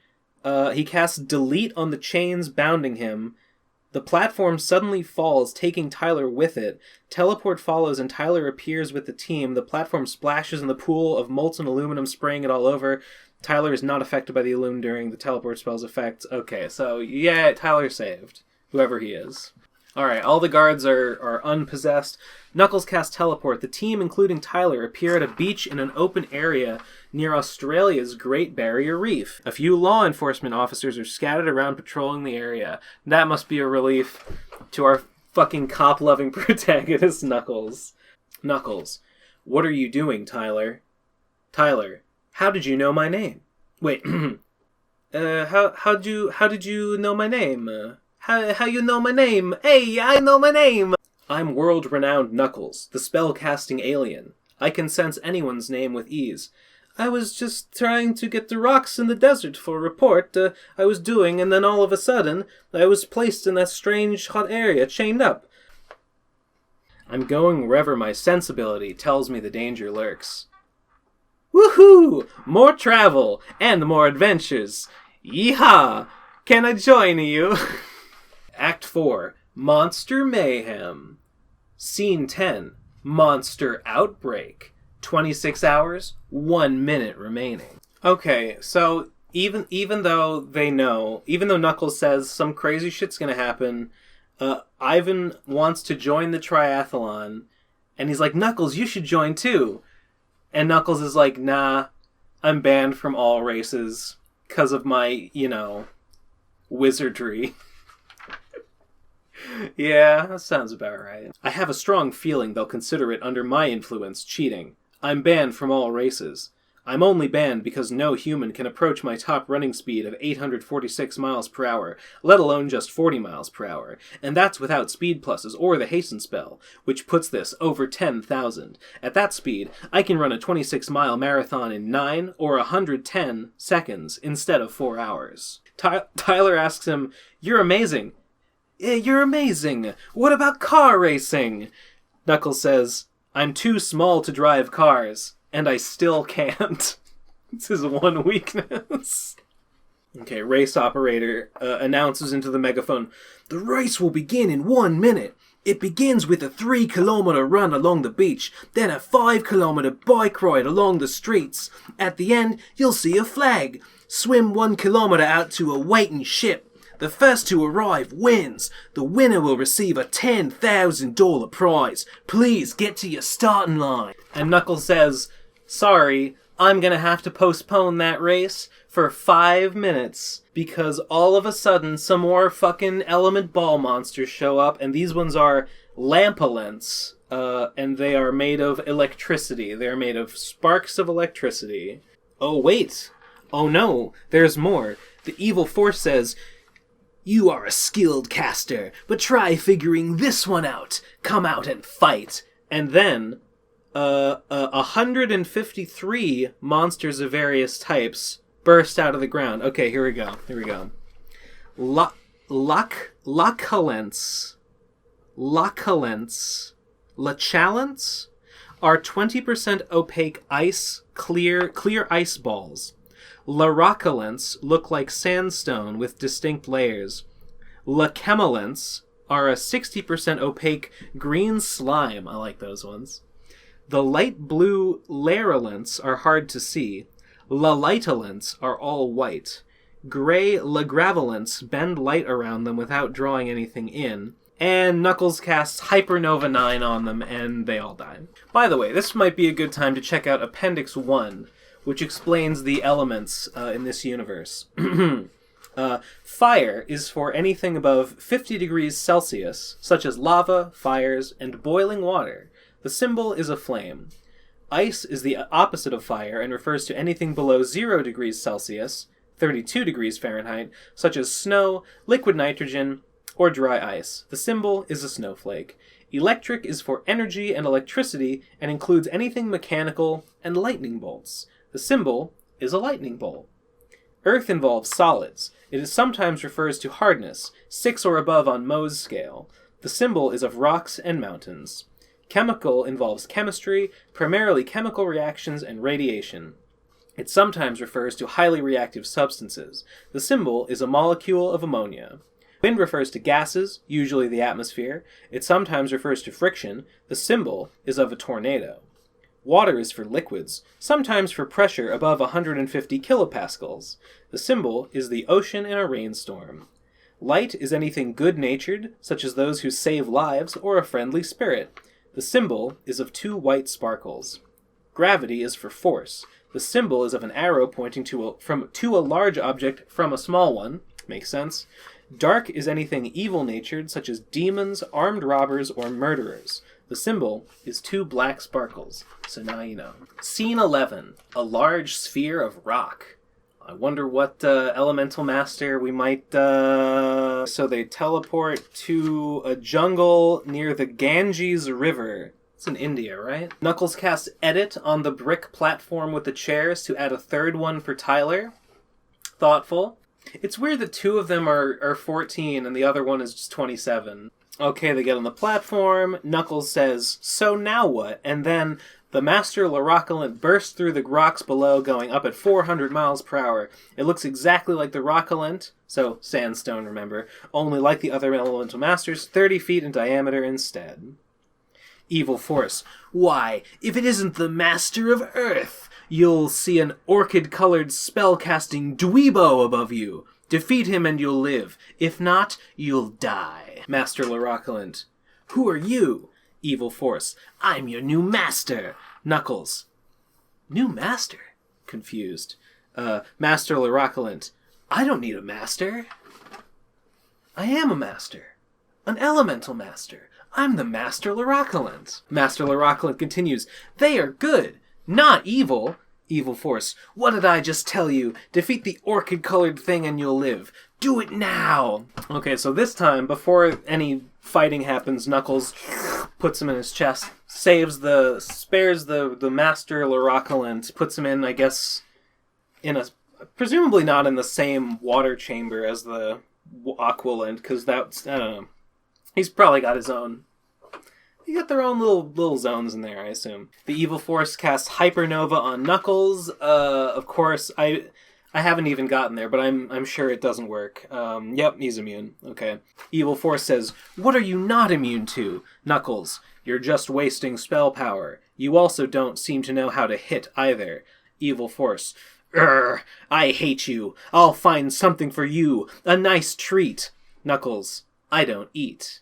He casts Delete on the chains bounding him. The platform suddenly falls, taking Tyler with it. Teleport follows and Tyler appears with the team. The platform splashes in the pool of molten aluminum, spraying it all over. Tyler is not affected by the illume during the teleport spell's effects. Okay, so yeah, Tyler's saved. Whoever he is. Alright, all the guards are unpossessed. Knuckles casts Teleport. The team, including Tyler, appear at a beach in an open area near Australia's Great Barrier Reef. A few law enforcement officers are scattered around patrolling the area. That must be a relief to our fucking cop-loving protagonist, Knuckles. Knuckles, what are you doing, Tyler? Tyler, how did you know my name? Wait, how did you know my name? How you know my name? Hey, I know my name! I'm world-renowned Knuckles, the spell-casting alien. I can sense anyone's name with ease. I was just trying to get the rocks in the desert for a report I was doing, and then all of a sudden, I was placed in that strange hot area, chained up. I'm going wherever my sensibility tells me the danger lurks. Woohoo! More travel, and more adventures. Yeehaw! Can I join you? Act 4, Monster Mayhem. Scene 10, Monster Outbreak. 26 hours, 1 minute remaining. Okay, so even though Knuckles says some crazy shit's gonna happen, Ivan wants to join the triathlon, and he's like, Knuckles, you should join too. And Knuckles is like, nah, I'm banned from all races because of my, wizardry. Yeah, that sounds about right. I have a strong feeling they'll consider it under my influence cheating. I'm banned from all races. I'm only banned because no human can approach my top running speed of 846 miles per hour, let alone just 40 miles per hour, and that's without speed pluses or the hasten spell, which puts this over 10,000. At that speed, I can run a 26-mile marathon in 9 or 110 seconds instead of 4 hours. Tyler asks him, "You're amazing." "You're amazing. What about car racing?" Knuckles says, "I'm too small to drive cars, and I still can't." It's his one weakness. Okay, race operator announces into the megaphone, "The race will begin in 1 minute. It begins with a 3-kilometer run along the beach, then a 5-kilometer bike ride along the streets. At the end, you'll see a flag. Swim 1 kilometer out to a waiting ship. The first to arrive wins. The winner will receive a $10,000 prize. Please get to your starting line." And Knuckles says, "Sorry, I'm gonna have to postpone that race for 5 minutes because all of a sudden some more fucking element ball monsters show up, and these ones are Lampalents, and they are made of electricity. They're made of sparks of electricity. Oh wait, oh no, there's more. The evil force says, 'You are a skilled caster, but try figuring this one out. Come out and fight.' And then 153 monsters of various types burst out of the ground. Okay, here we go. Lacalents, Lachalents are 20% opaque ice, clear ice balls. Laracalents look like sandstone with distinct layers. Lachemalents are a 60% opaque green slime. I like those ones. The light blue Laralents are hard to see. Lalitalents are all white. Gray Lagravalents bend light around them without drawing anything in. And Knuckles casts Hypernova 9 on them, and they all die. By the way, this might be a good time to check out Appendix 1, which explains the elements in this universe. Fire is for anything above 50 degrees Celsius, such as lava, fires, and boiling water. The symbol is a flame. Ice is the opposite of fire and refers to anything below 0 degrees Celsius, 32 degrees Fahrenheit, such as snow, liquid nitrogen, or dry ice. The symbol is a snowflake. Electric is for energy and electricity and includes anything mechanical and lightning bolts. The symbol is a lightning bolt. Earth involves solids. It is sometimes refers to hardness, 6 or above on Mohs scale. The symbol is of rocks and mountains. Chemical involves chemistry, primarily chemical reactions and radiation. It sometimes refers to highly reactive substances. The symbol is a molecule of ammonia. Wind refers to gases, usually the atmosphere. It sometimes refers to friction. The symbol is of a tornado. Water is for liquids, sometimes for pressure above 150 kilopascals. The symbol is the ocean in a rainstorm. Light is anything good-natured, such as those who save lives or a friendly spirit. The symbol is of 2 white sparkles. Gravity is for force. The symbol is of an arrow pointing to a large object from a small one. Makes sense. Dark is anything evil-natured, such as demons, armed robbers, or murderers. The symbol is 2 black sparkles, so now you know. Scene 11, a large sphere of rock. I wonder what elemental master we might... So they teleport to a jungle near the Ganges River. It's in India, right? Knuckles casts Edit on the brick platform with the chairs to add a 3rd one for Tyler. Thoughtful. It's weird that 2 of them are 14 and the other one is just 27. Okay, they get on the platform. Knuckles says, "So now what?" And then the Master Lavalent bursts through the rocks below, going up at 400 miles per hour. It looks exactly like the Lavalent, so sandstone, remember, only like the other elemental masters, 30 feet in diameter instead. Evil Force. "Why, if it isn't the Master of Earth, you'll see an orchid-colored spell-casting dweebo above you. Defeat him and you'll live. If not, you'll die." Master Lavalent. "Who are you?" Evil Force. "I'm your new master." Knuckles. "New master?" Confused. Master Lavalent. "I don't need a master. I am a master. An elemental master. I'm the Master Lavalent." Master Lavalent continues. "They are good, not evil." Evil Force. "What did I just tell you? Defeat the orchid-colored thing and you'll live. Do it now!" Okay, so this time, before any fighting happens, Knuckles puts him in his chest, spares the Master Lavalent, puts him in, I guess, presumably not in the same water chamber as the Aqualent, because that's, I don't know. He's probably got his own. You got their own little zones in there, I assume. The Evil Force casts Hypernova on Knuckles. Of course, I haven't even gotten there, but I'm sure it doesn't work. Yep, he's immune. Okay. Evil Force says, "What are you not immune to?" Knuckles. "You're just wasting spell power. You also don't seem to know how to hit either." Evil Force. "I hate you. I'll find something for you. A nice treat." Knuckles. "I don't eat."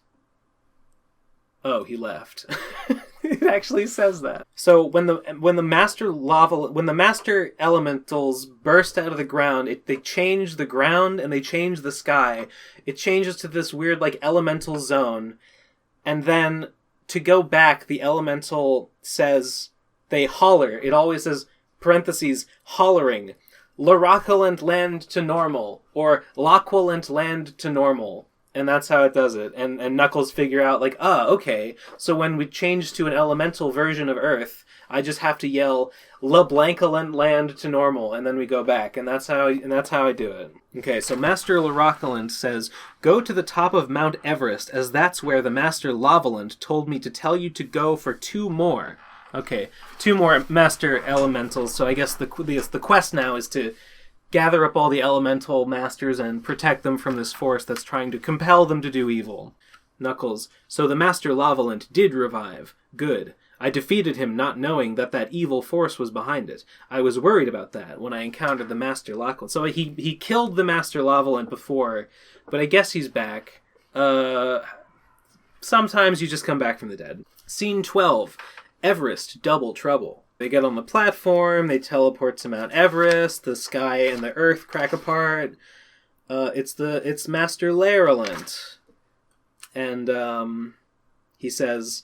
Oh, he left. It actually says that. So when the Master Elementals burst out of the ground, they change the ground and they change the sky. It changes to this weird elemental zone, and then to go back, the elemental says they holler. It always says parentheses hollering. Lavalent land to normal, or Laqualent land to normal. And that's how it does it. And Knuckles figure out, okay, so when we change to an elemental version of Earth, I just have to yell, LeBlankalent land to normal, and then we go back. And that's how I do it. Okay, so Master Lavalent says, "Go to the top of Mount Everest, as that's where the Master Lavalent told me to tell you to go for 2 more. Okay, 2 more Master Elementals, so I guess the quest now is to gather up all the elemental masters and protect them from this force that's trying to compel them to do evil. Knuckles. "So the Master Lavalent did revive. Good. I defeated him not knowing that evil force was behind it. I was worried about that when I encountered the Master Lavalent." So he killed the Master Lavalent before, but I guess he's back. Sometimes you just come back from the dead. Scene 12. Everest Double Trouble. They get on the platform, they teleport to Mount Everest, the sky and the earth crack apart. It's Master Lavalent. And he says,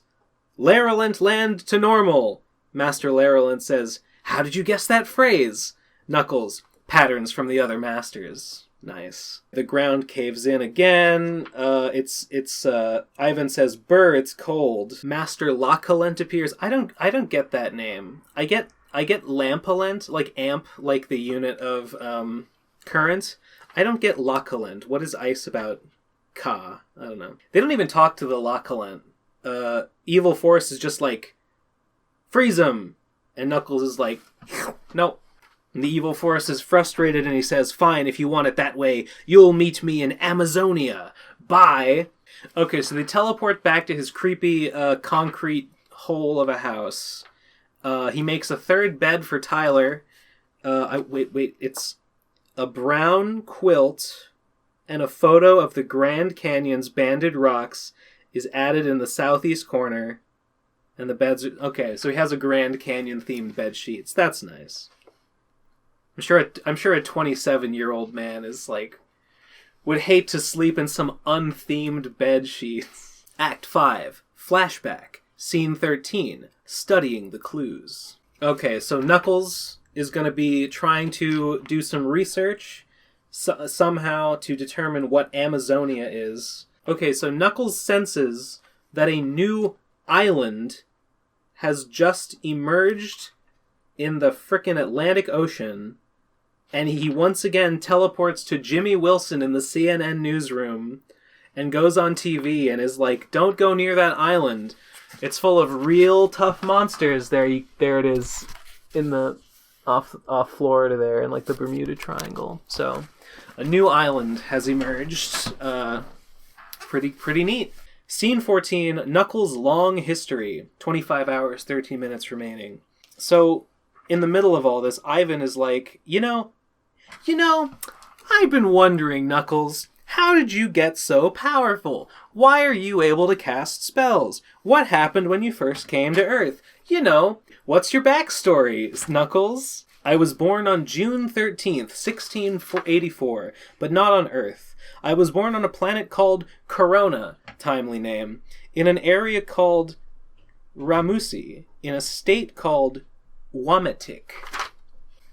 "Lavalent land to normal." Master Lavalent says, "How did you guess that phrase?" Knuckles. "Patterns from the other masters." Nice. The ground caves in again. Ivan says, "Brr, it's cold." Master Lavalent appears. I don't get that name. I get Lampalent, like amp, like the unit of current. I don't get Lavalent. What is ice about Ka? I don't know. They don't even talk to the Lavalent. Evil Force is just like, "Freeze him!" And Knuckles is like, "Nope." And the Evil Force is frustrated and he says, "Fine, if you want it that way, you'll meet me in Amazonia. Bye." Okay, so they teleport back to his creepy concrete hole of a house. He makes a 3rd bed for Tyler. Wait, it's a brown quilt and a photo of the Grand Canyon's banded rocks is added in the southeast corner. And the beds are... Okay, so he has a Grand Canyon-themed bed sheets. That's nice. I'm sure a 27-year-old man is, Would hate to sleep in some unthemed bed sheets. Act 5. Flashback. Scene 13. Studying the clues. Okay, so Knuckles is going to be trying to do some research somehow to determine what Amazonia is. Okay, so Knuckles senses that a new island has just emerged in the frickin' Atlantic Ocean, and he once again teleports to Jimmy Wilson in the CNN newsroom and goes on TV and is like, don't go near that island. It's full of real tough monsters. There it is in the off Florida there in like the Bermuda Triangle. So a new island has emerged. Pretty neat. Scene 14, Knuckles' long history. 25 hours, 13 minutes remaining. So in the middle of all this, Ivan is like, you know, I've been wondering, Knuckles, how did you get so powerful? Why are you able to cast spells? What happened when you first came to Earth? You know, what's your backstory, Knuckles? I was born on June 13th, 1684, but not on Earth. I was born on a planet called Corona, timely name, in an area called Ramusi, in a state called Wametik.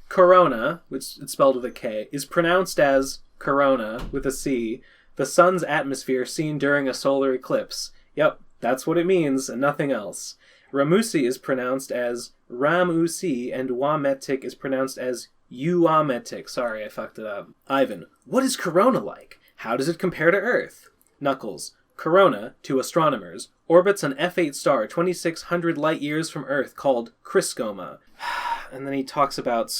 Corona, which is spelled with a K, is pronounced as Corona with a C, the sun's atmosphere seen during a solar eclipse. Yep, that's what it means and nothing else. Ramusi is pronounced as Ramusi and Wametik is pronounced as Uametik. Sorry, I fucked it up. Ivan, what is Corona like? How does it compare to Earth? Knuckles, Corona, to astronomers, orbits an F8 star 2,600 light years from Earth called Criscoma. And then he talks about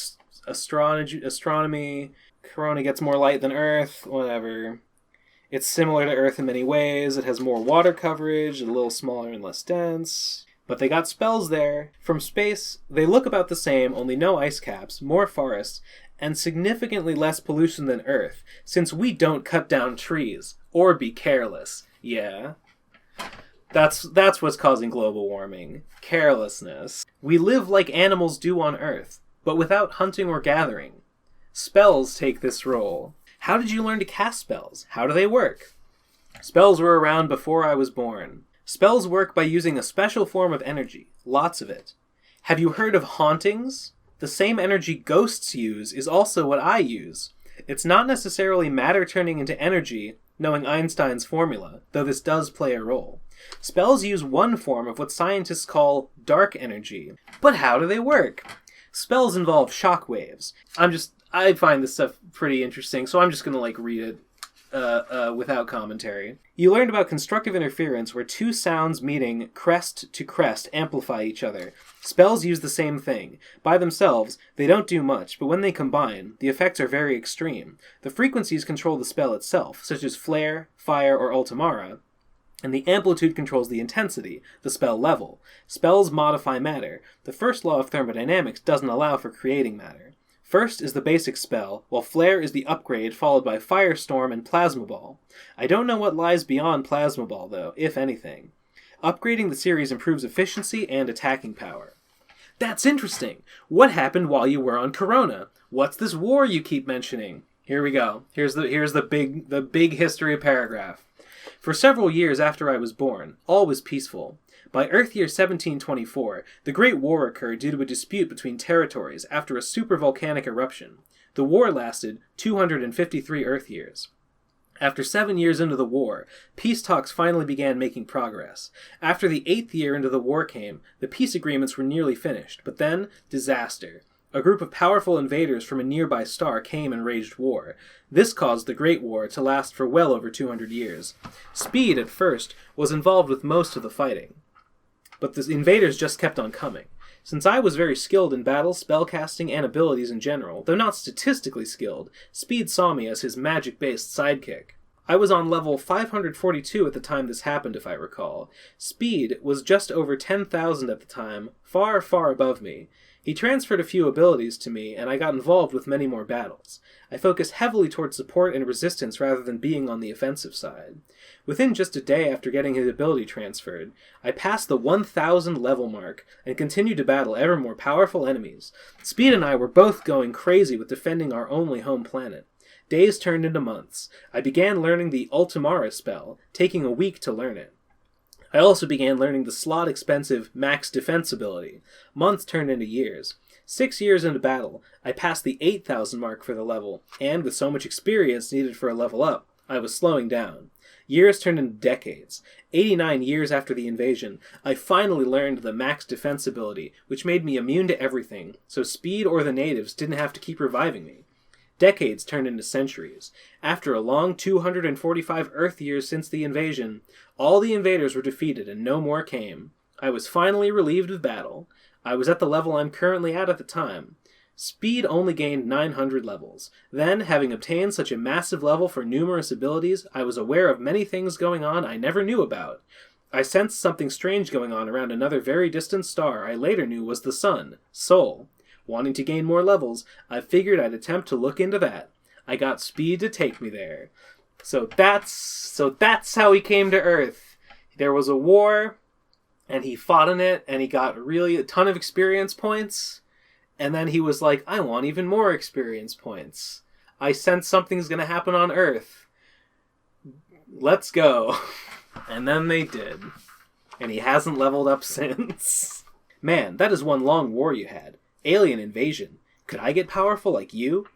astronomy. Corona gets more light than Earth, whatever. It's similar to Earth in many ways. It has more water coverage, a little smaller and less dense. But they got spells there. From space, they look about the same, only no ice caps, more forests, and significantly less pollution than Earth, since we don't cut down trees, or be careless. Yeah. That's what's causing global warming. Carelessness. We live like animals do on Earth, but without hunting or gathering. Spells take this role. How did you learn to cast spells? How do they work? Spells were around before I was born. Spells work by using a special form of energy. Lots of it. Have you heard of hauntings? The same energy ghosts use is also what I use. It's not necessarily matter turning into energy, knowing Einstein's formula, though this does play a role. Spells use one form of what scientists call dark energy. But how do they work? Spells involve shock waves. I find this stuff pretty interesting, so I'm just going to read it without commentary. You learned about constructive interference, where two sounds meeting crest to crest amplify each other. Spells use the same thing. By themselves, they don't do much, but when they combine, the effects are very extreme. The frequencies control the spell itself, such as flare, fire, or ultimara, and the amplitude controls the intensity, the spell level. Spells modify matter. The first law of thermodynamics doesn't allow for creating matter. First is the basic spell, while Flare is the upgrade, followed by Firestorm and Plasma Ball. I don't know what lies beyond Plasma Ball, though, if anything. Upgrading the series improves efficiency and attacking power. That's interesting! What happened while you were on Corona? What's this war you keep mentioning? Here we go. Here's the big history paragraph. For several years after I was born, all was peaceful. By Earth year 1724, the Great War occurred due to a dispute between territories after a supervolcanic eruption. The war lasted 253 Earth years. After 7 years into the war, peace talks finally began making progress. After the 8th year into the war came, the peace agreements were nearly finished, but then, disaster. A group of powerful invaders from a nearby star came and waged war. This caused the Great War to last for well over 200 years. Speed, at first, was involved with most of the fighting, but the invaders just kept on coming. Since I was very skilled in battle, spellcasting, and abilities in general, though not statistically skilled, Speed saw me as his magic-based sidekick. I was on level 542 at the time this happened, if I recall. Speed was just over 10,000 at the time, far, far above me. He transferred a few abilities to me, and I got involved with many more battles. I focused heavily towards support and resistance rather than being on the offensive side. Within just a day after getting his ability transferred, I passed the 1,000 level mark and continued to battle ever more powerful enemies. Speed and I were both going crazy with defending our only home planet. Days turned into months. I began learning the Ultimara spell, taking a week to learn it. I also began learning the slot-expensive Max Defense ability. Months turned into years. 6 years into battle, I passed the 8,000 mark for the level, and with so much experience needed for a level up, I was slowing down. Years turned into decades. 89 years after the invasion, I finally learned the Max Defense ability, which made me immune to everything, so Speed or the natives didn't have to keep reviving me. Decades turned into centuries. After a long 245 Earth years since the invasion, all the invaders were defeated and no more came. I was finally relieved of battle. I was at the level I'm currently at the time. Speed only gained 900 levels. Then, having obtained such a massive level for numerous abilities, I was aware of many things going on I never knew about. I sensed something strange going on around another very distant star I later knew was the sun, Sol. Wanting to gain more levels, I figured I'd attempt to look into that. I got Speed to take me there. So that's how he came to Earth. There was a war, and he fought in it, and he got really a ton of experience points. And then he was like, I want even more experience points. I sense something's going to happen on Earth. Let's go. And then they did. And he hasn't leveled up since. Man, that is one long war you had. Alien invasion. Could I get powerful like you?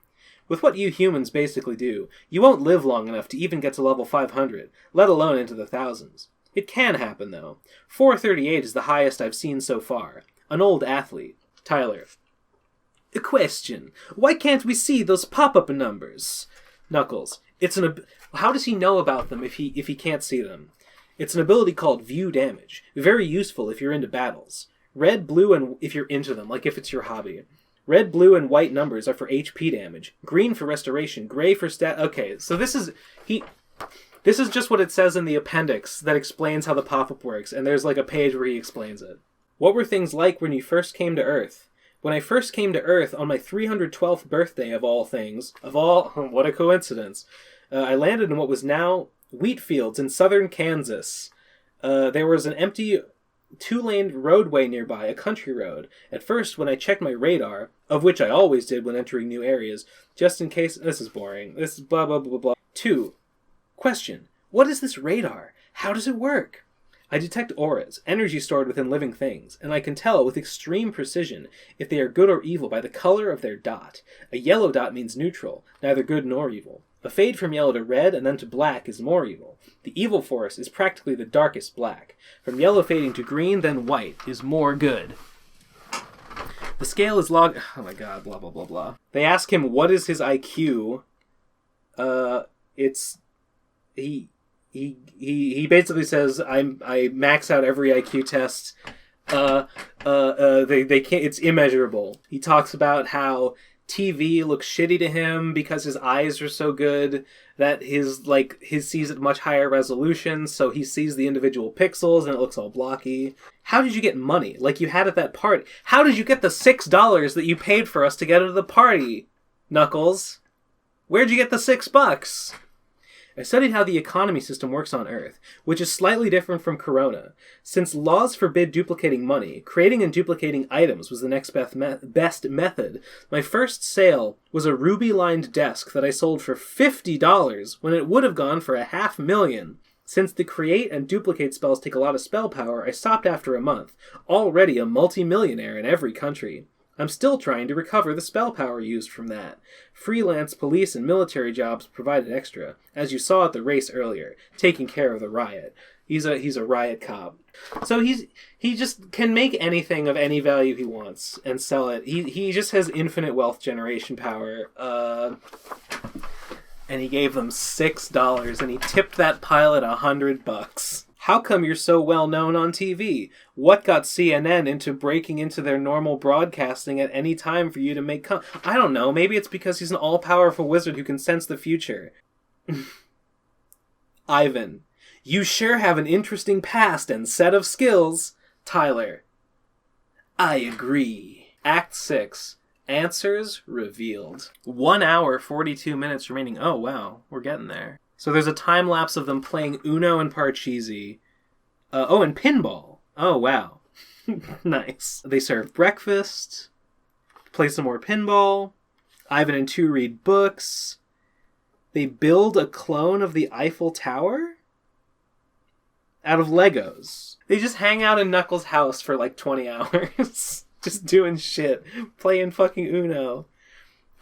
With what you humans basically do, you won't live long enough to even get to level 500, let alone into the thousands. It can happen, though. 438 is the highest I've seen so far. An old athlete. Tyler. A question. Why can't we see those pop-up numbers? Knuckles. How does he know about them if he can't see them? It's an ability called View Damage. Very useful if you're into battles. Red, blue, and if you're into them, like if it's your hobby. Red, blue, and white numbers are for HP damage. Green for restoration. Gray for stat... Okay, so this is just what it says in the appendix that explains how the pop-up works, and there's like a page where he explains it. What were things like when you first came to Earth? When I first came to Earth on my 312th birthday of all things, what a coincidence, I landed in what was now wheat fields in southern Kansas. There was an empty 2-lane roadway nearby, a country road. At first, when I checked my radar, of which I always did when entering new areas, just in case... This is boring. This is blah, blah, blah, blah. 2. Question. What is this radar? How does it work? I detect auras, energy stored within living things, and I can tell with extreme precision if they are good or evil by the color of their dot. A yellow dot means neutral, neither good nor evil. A fade from yellow to red and then to black is more evil. The evil force is practically the darkest black. From yellow fading to green, then white, is more good. The scale is log... Oh my god, blah, blah, blah, blah. They ask him what is his IQ. He basically says, I max out every IQ test. They can't... It's immeasurable. He talks about how TV looks shitty to him because his eyes are so good that his sees at much higher resolution, so he sees the individual pixels and it looks all blocky. How did you get money like you had at that party? How did you get the $6 that you paid for us to get into the party, Knuckles? Where'd you get the $6? I studied how the economy system works on Earth, which is slightly different from Corona. Since laws forbid duplicating money, creating and duplicating items was the next best method. My first sale was a ruby-lined desk that I sold for $50 when it would have gone for $500,000. Since the create and duplicate spells take a lot of spell power, I stopped after a month, already a multi-millionaire in every country. I'm still trying to recover the spell power used from that. Freelance police and military jobs provided extra, as you saw at the race earlier, taking care of the riot. He's a riot cop. So he just can make anything of any value he wants and sell it. He just has infinite wealth generation power. And he gave them $6 and he tipped that pilot $100. How come you're so well known on TV? What got CNN into breaking into their normal broadcasting at any time for you to make I don't know. Maybe it's because he's an all-powerful wizard who can sense the future. Ivan. You sure have an interesting past and set of skills. Tyler. I agree. Act 6. Answers revealed. 1 hour, 42 minutes remaining. Oh, wow. We're getting there. So there's a time-lapse of them playing Uno and Parcheesi. And pinball. Oh, wow. Nice. They serve breakfast, play some more pinball. Ivan and 2 read books. They build a clone of the Eiffel Tower out of Legos. They just hang out in Knuckles' house for like 20 hours. Just doing shit. Playing fucking Uno.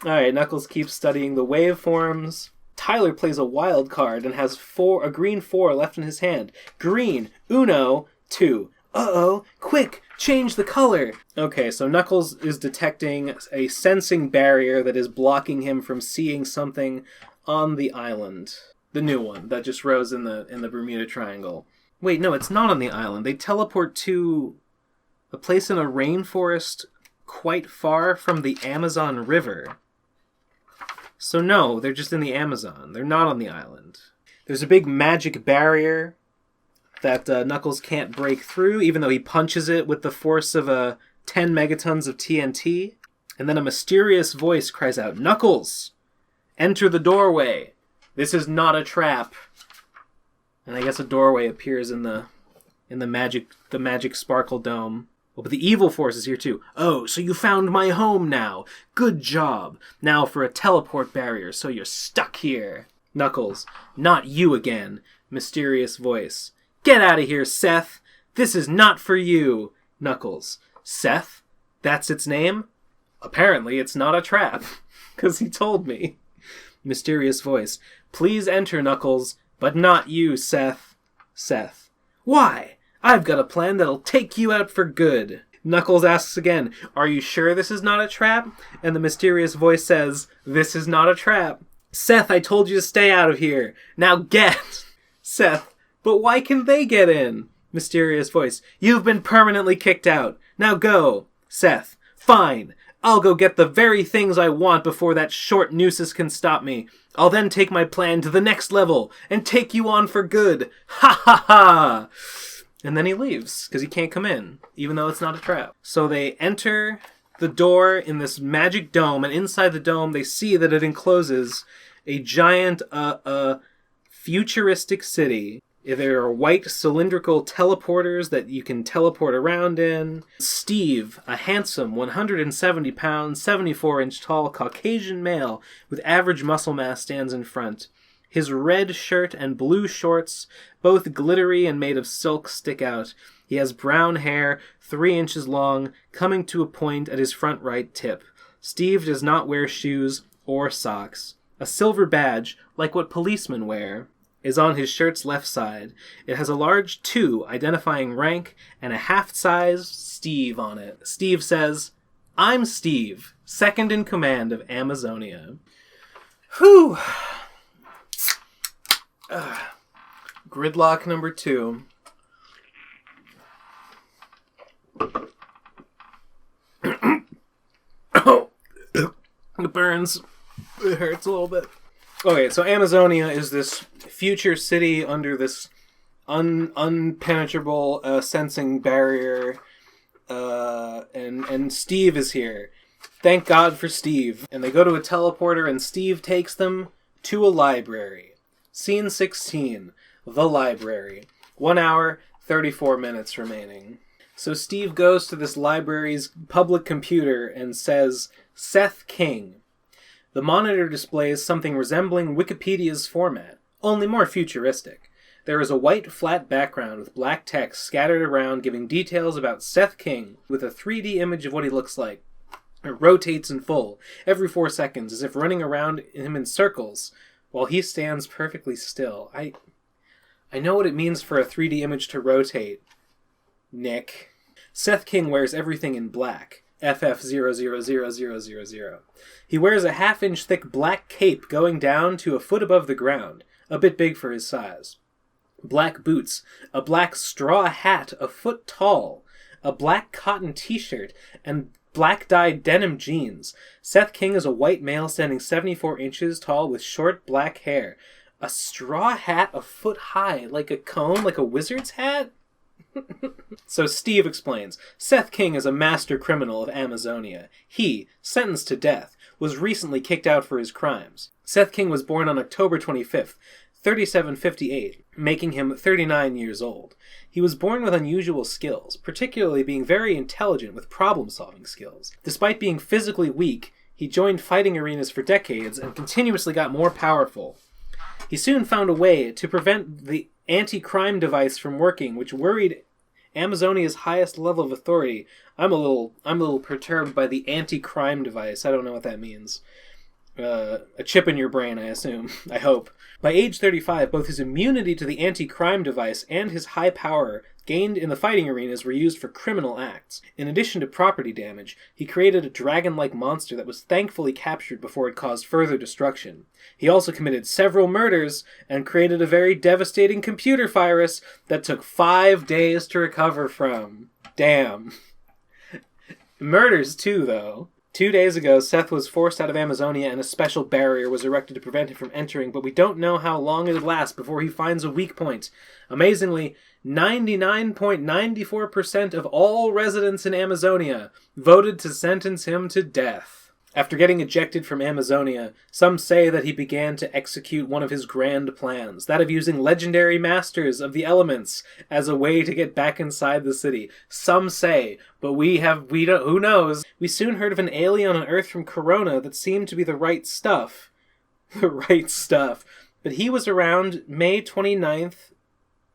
Alright, Knuckles keeps studying the waveforms. Tyler plays a wild card and has a green 4 left in his hand. Green, Uno, 2. Uh-oh, quick, change the color. Okay, so Knuckles is detecting a sensing barrier that is blocking him from seeing something on the island. The new one that just rose in the Bermuda Triangle. Wait, no, it's not on the island. They teleport to a place in a rainforest quite far from the Amazon River. So no, they're just in the Amazon. They're not on the island. There's a big magic barrier that Knuckles can't break through, even though he punches it with the force of 10 megatons of TNT. And then a mysterious voice cries out, "Knuckles! Enter the doorway! This is not a trap!" And I guess a doorway appears in the magic sparkle dome. Oh, but the evil force is here too. "Oh, so you found my home now. Good job. Now for a teleport barrier, so you're stuck here." Knuckles, "Not you again." Mysterious voice, "Get out of here, Seth. This is not for you." Knuckles, "Seth? That's its name? Apparently it's not a trap, because he told me." Mysterious voice, "Please enter, Knuckles, but not you, Seth." Seth, "Why? I've got a plan that'll take you out for good." Knuckles asks again, "Are you sure this is not a trap?" And the mysterious voice says, "This is not a trap." "Seth, I told you to stay out of here. Now get." Seth, "But why can they get in?" Mysterious voice, "You've been permanently kicked out. Now go." Seth, "Fine. I'll go get the very things I want before that short nooses can stop me. I'll then take my plan to the next level and take you on for good. Ha ha ha!" And then he leaves, because he can't come in, even though it's not a trap. So they enter the door in this magic dome, and inside the dome they see that it encloses a giant, futuristic city. There are white cylindrical teleporters that you can teleport around in. Steve, a handsome 170 pound, 74-inch tall Caucasian male with average muscle mass, stands in front. His red shirt and blue shorts, both glittery and made of silk, stick out. He has brown hair, 3 inches long, coming to a point at his front right tip. Steve does not wear shoes or socks. A silver badge, like what policemen wear, is on his shirt's left side. It has a large 2 identifying rank and a half-size Steve on it. Steve says, "I'm Steve, second in command of Amazonia." Whew! Gridlock number 2. It burns. It hurts a little bit. Okay, so Amazonia is this future city under this unpenetrable sensing barrier, and Steve is here. Thank God for Steve. And they go to a teleporter, and Steve takes them to a library. Scene 16, the library. 1 hour, 34 minutes remaining. So Steve goes to this library's public computer and says, "Seth King." The monitor displays something resembling Wikipedia's format, only more futuristic. There is a white flat background with black text scattered around giving details about Seth King with a 3D image of what he looks like. It rotates in full, every 4 seconds, as if running around him in circles, while he stands perfectly still. I know what it means for a 3D image to rotate, Nick. Seth King wears everything in black. FF000000. He wears a half-inch thick black cape going down to a foot above the ground, a bit big for his size. Black boots, a black straw hat a foot tall, a black cotton t-shirt, and black-dyed denim jeans. Seth King is a white male standing 74 inches tall with short black hair. A straw hat a foot high, like a cone, like a wizard's hat? So Steve explains, Seth King is a master criminal of Amazonia. He, sentenced to death, was recently kicked out for his crimes. Seth King was born on October 25th, 3758, making him 39 years old. He was born with unusual skills, particularly being very intelligent with problem-solving skills. Despite being physically weak, he joined fighting arenas for decades and continuously got more powerful. He soon found a way to prevent the anti-crime device from working, which worried Amazonia's highest level of authority. I'm a little perturbed by the anti-crime device. I don't know what that means. A chip in your brain, I assume. I hope. By age 35, both his immunity to the anti-crime device and his high power gained in the fighting arenas were used for criminal acts. In addition to property damage, he created a dragon-like monster that was thankfully captured before it caused further destruction. He also committed several murders and created a very devastating computer virus that took 5 days to recover from. Damn. Murders too, though. 2 days ago, Seth was forced out of Amazonia and a special barrier was erected to prevent him from entering, but we don't know how long it'll last before he finds a weak point. Amazingly, 99.94% of all residents in Amazonia voted to sentence him to death. After getting ejected from Amazonia, some say that he began to execute one of his grand plans, that of using legendary masters of the elements as a way to get back inside the city. Some say, but we don't, who knows? We soon heard of an alien on Earth from Corona that seemed to be the right stuff. The right stuff. But he was around May 29th,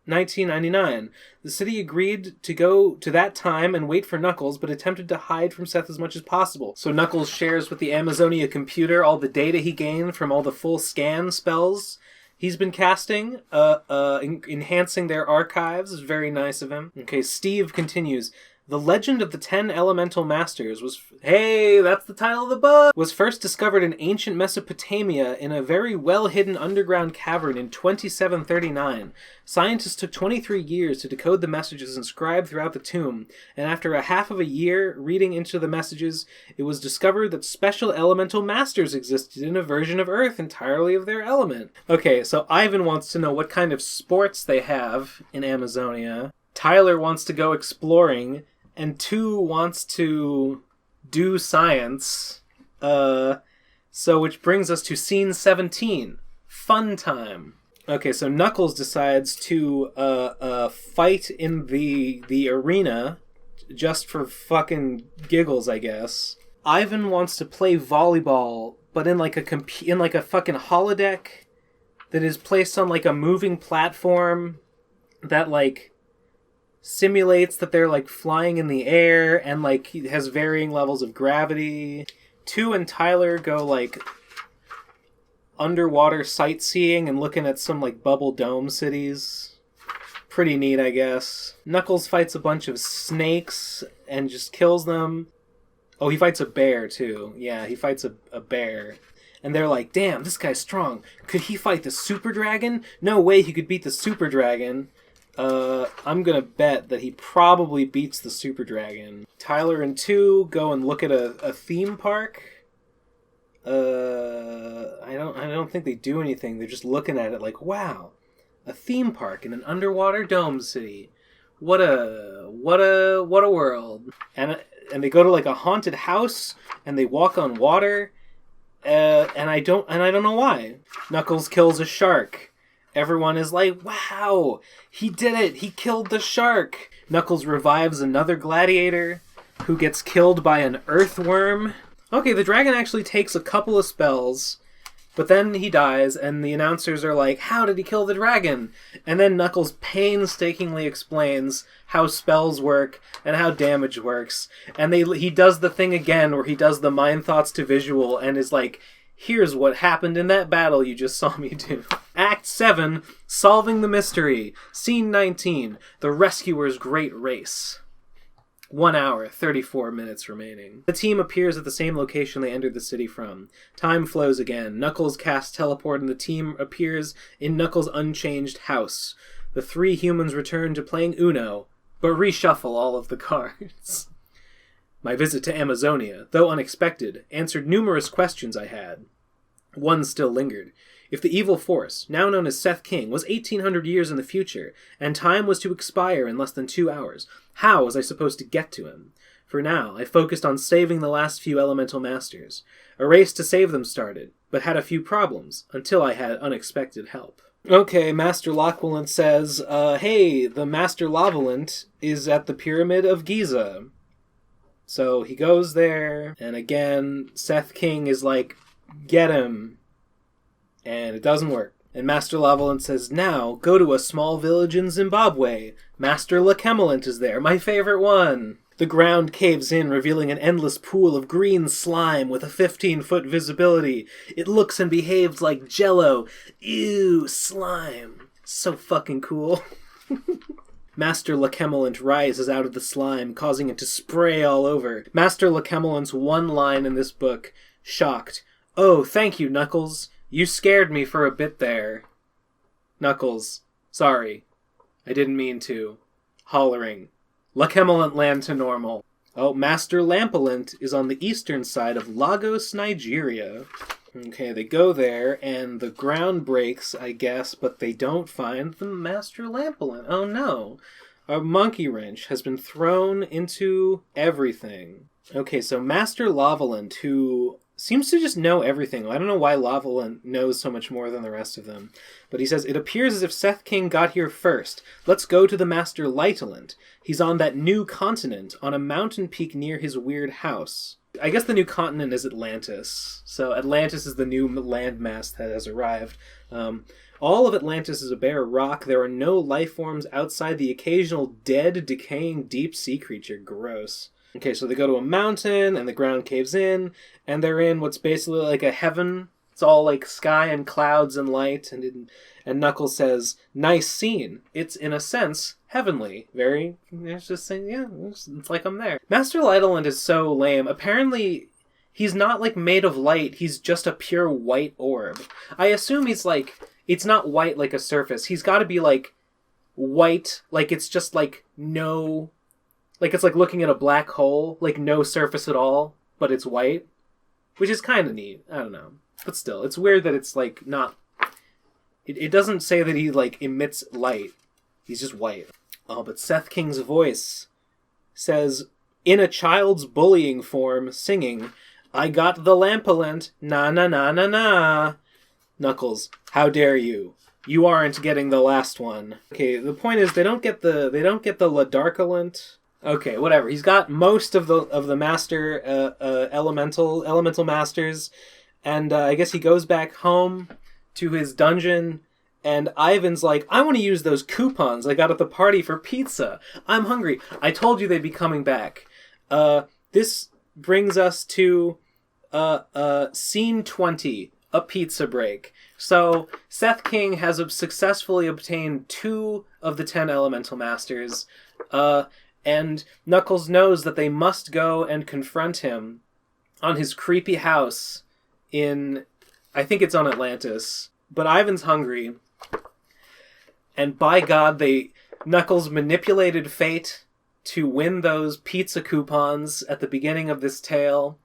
1999. The city agreed to go to that time and wait for Knuckles, but attempted to hide from Seth as much as possible. So Knuckles shares with the Amazonia computer all the data he gained from all the full scan spells he's been casting, enhancing their archives. Is very nice of him. Okay, Steve continues. The legend of the 10 elemental masters was... Hey, that's the title of the book! Was first discovered in ancient Mesopotamia in a very well-hidden underground cavern in 2739. Scientists took 23 years to decode the messages inscribed throughout the tomb, and after a half of a year reading into the messages, it was discovered that special elemental masters existed in a version of Earth entirely of their element. Okay, so Ivan wants to know what kind of sports they have in Amazonia. Tyler wants to go exploring, and 2 wants to do science. So which brings us to scene 17. Fun time. Okay, so Knuckles decides to fight in the arena just for fucking giggles, I guess. Ivan wants to play volleyball, but in like a fucking holodeck that is placed on like a moving platform that like simulates that they're like flying in the air and like has varying levels of gravity. 2 and Tyler go like underwater sightseeing and looking at some like bubble dome cities. Pretty neat, I guess. Knuckles fights a bunch of snakes and just kills them. Oh, he fights a bear too. Yeah, he fights a bear. And they're like, damn, this guy's strong. Could he fight the super dragon? No way he could beat the super dragon. I'm gonna bet that he probably beats the Super Dragon. Tyler and 2 go and look at a theme park. I don't think they do anything. They're just looking at it like, wow, a theme park in an underwater dome city. What a world. And they go to like a haunted house and they walk on water. And I don't know why. Knuckles kills a shark. Everyone is like, wow, he did it. He killed the shark. Knuckles revives another gladiator who gets killed by an earthworm. Okay, the dragon actually takes a couple of spells, but then he dies, and the announcers are like, how did he kill the dragon? And then Knuckles painstakingly explains how spells work and how damage works. And he does the thing again where he does the mind thoughts to visual and is like, here's what happened in that battle you just saw me do. Act 7, Solving the Mystery. Scene 19, The Rescuer's Great Race. 1 hour, 34 minutes remaining. The team appears at the same location they entered the city from. Time flows again. Knuckles casts teleport and the team appears in Knuckles' unchanged house. The 3 humans return to playing Uno, but reshuffle all of the cards. My visit to Amazonia, though unexpected, answered numerous questions I had. One still lingered. If the evil force, now known as Seth King, was 1,800 years in the future, and time was to expire in less than 2 hours, how was I supposed to get to him? For now, I focused on saving the last few elemental masters. A race to save them started, but had a few problems, until I had unexpected help. Okay, Master Lavalent says, hey, the Master Lavalent is at the Pyramid of Giza. So he goes there, and again, Seth King is like, get him. And it doesn't work. And Master Lavalent says, now, go to a small village in Zimbabwe. Master Lavalent is there, my favorite one. The ground caves in, revealing an endless pool of green slime with a 15-foot visibility. It looks and behaves like Jell-O. Ew, slime. So fucking cool. Master Lavalent rises out of the slime, causing it to spray all over. Master Lavalent's one line in this book, shocked. Oh, thank you, Knuckles. You scared me for a bit there. Knuckles, sorry. I didn't mean to. Hollering. Lavalent land to normal. Oh, Master Lavalent is on the eastern side of Lagos, Nigeria. Okay, they go there, and the ground breaks, I guess, but they don't find the Master Lavalent. Oh no. A monkey wrench has been thrown into everything. Okay, so Master Lavalent, who seems to just know everything. I don't know why Lavalent knows so much more than the rest of them. But he says, it appears as if Seth King got here first. Let's go to the Master Lavalent. He's on that new continent, on a mountain peak near his weird house. I guess the new continent is Atlantis. So Atlantis is the new landmass that has arrived. All of Atlantis is a bare rock. There are no life forms outside the occasional dead, decaying deep sea creature. Gross. Okay, so they go to a mountain, and the ground caves in, and they're in what's basically like a heaven. It's all like sky and clouds and light, and Knuckles says, nice scene. It's, in a sense, heavenly. It's just saying, yeah, it's like I'm there. Master Lavalent is so lame. Apparently, he's not like made of light, he's just a pure white orb. I assume he's like, it's not white like a surface. He's got to be like white, like it's just like no... Like, it's like looking at a black hole, like no surface at all, but it's white. Which is kind of neat. I don't know. But still, it's weird that it's, like, not... It doesn't say that he, like, emits light. He's just white. Oh, but Seth King's voice says, in a child's bullying form, singing, I got the Lavalent, na-na-na-na-na. Knuckles, how dare you? You aren't getting the last one. Okay, the point is, they don't get the Ladarkalent... Okay, whatever. He's got most of the master elemental masters, and I guess he goes back home to his dungeon, and Ivan's like, I want to use those coupons I got at the party for pizza. I'm hungry. I told you they'd be coming back. This brings us to scene 20, a pizza break. So Seth King has successfully obtained 2 of the 10 elemental masters, and Knuckles knows that they must go and confront him on his creepy house in... I think it's on Atlantis. But Ivan's hungry. And by God, Knuckles manipulated fate to win those pizza coupons at the beginning of this tale.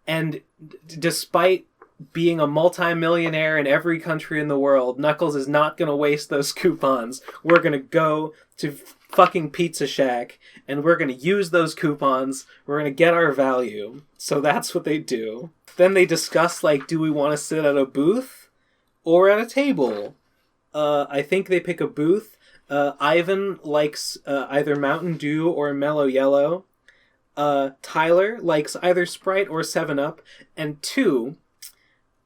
And despite being a multi-millionaire in every country in the world, Knuckles is not going to waste those coupons. We're going to go to fucking Pizza Shack, and we're going to use those coupons. We're going to get our value. So that's what they do. Then they discuss, like, do we want to sit at a booth or at a table? I think they pick a booth. Ivan likes either Mountain Dew or Mellow Yellow. Tyler likes either Sprite or 7-Up. And 2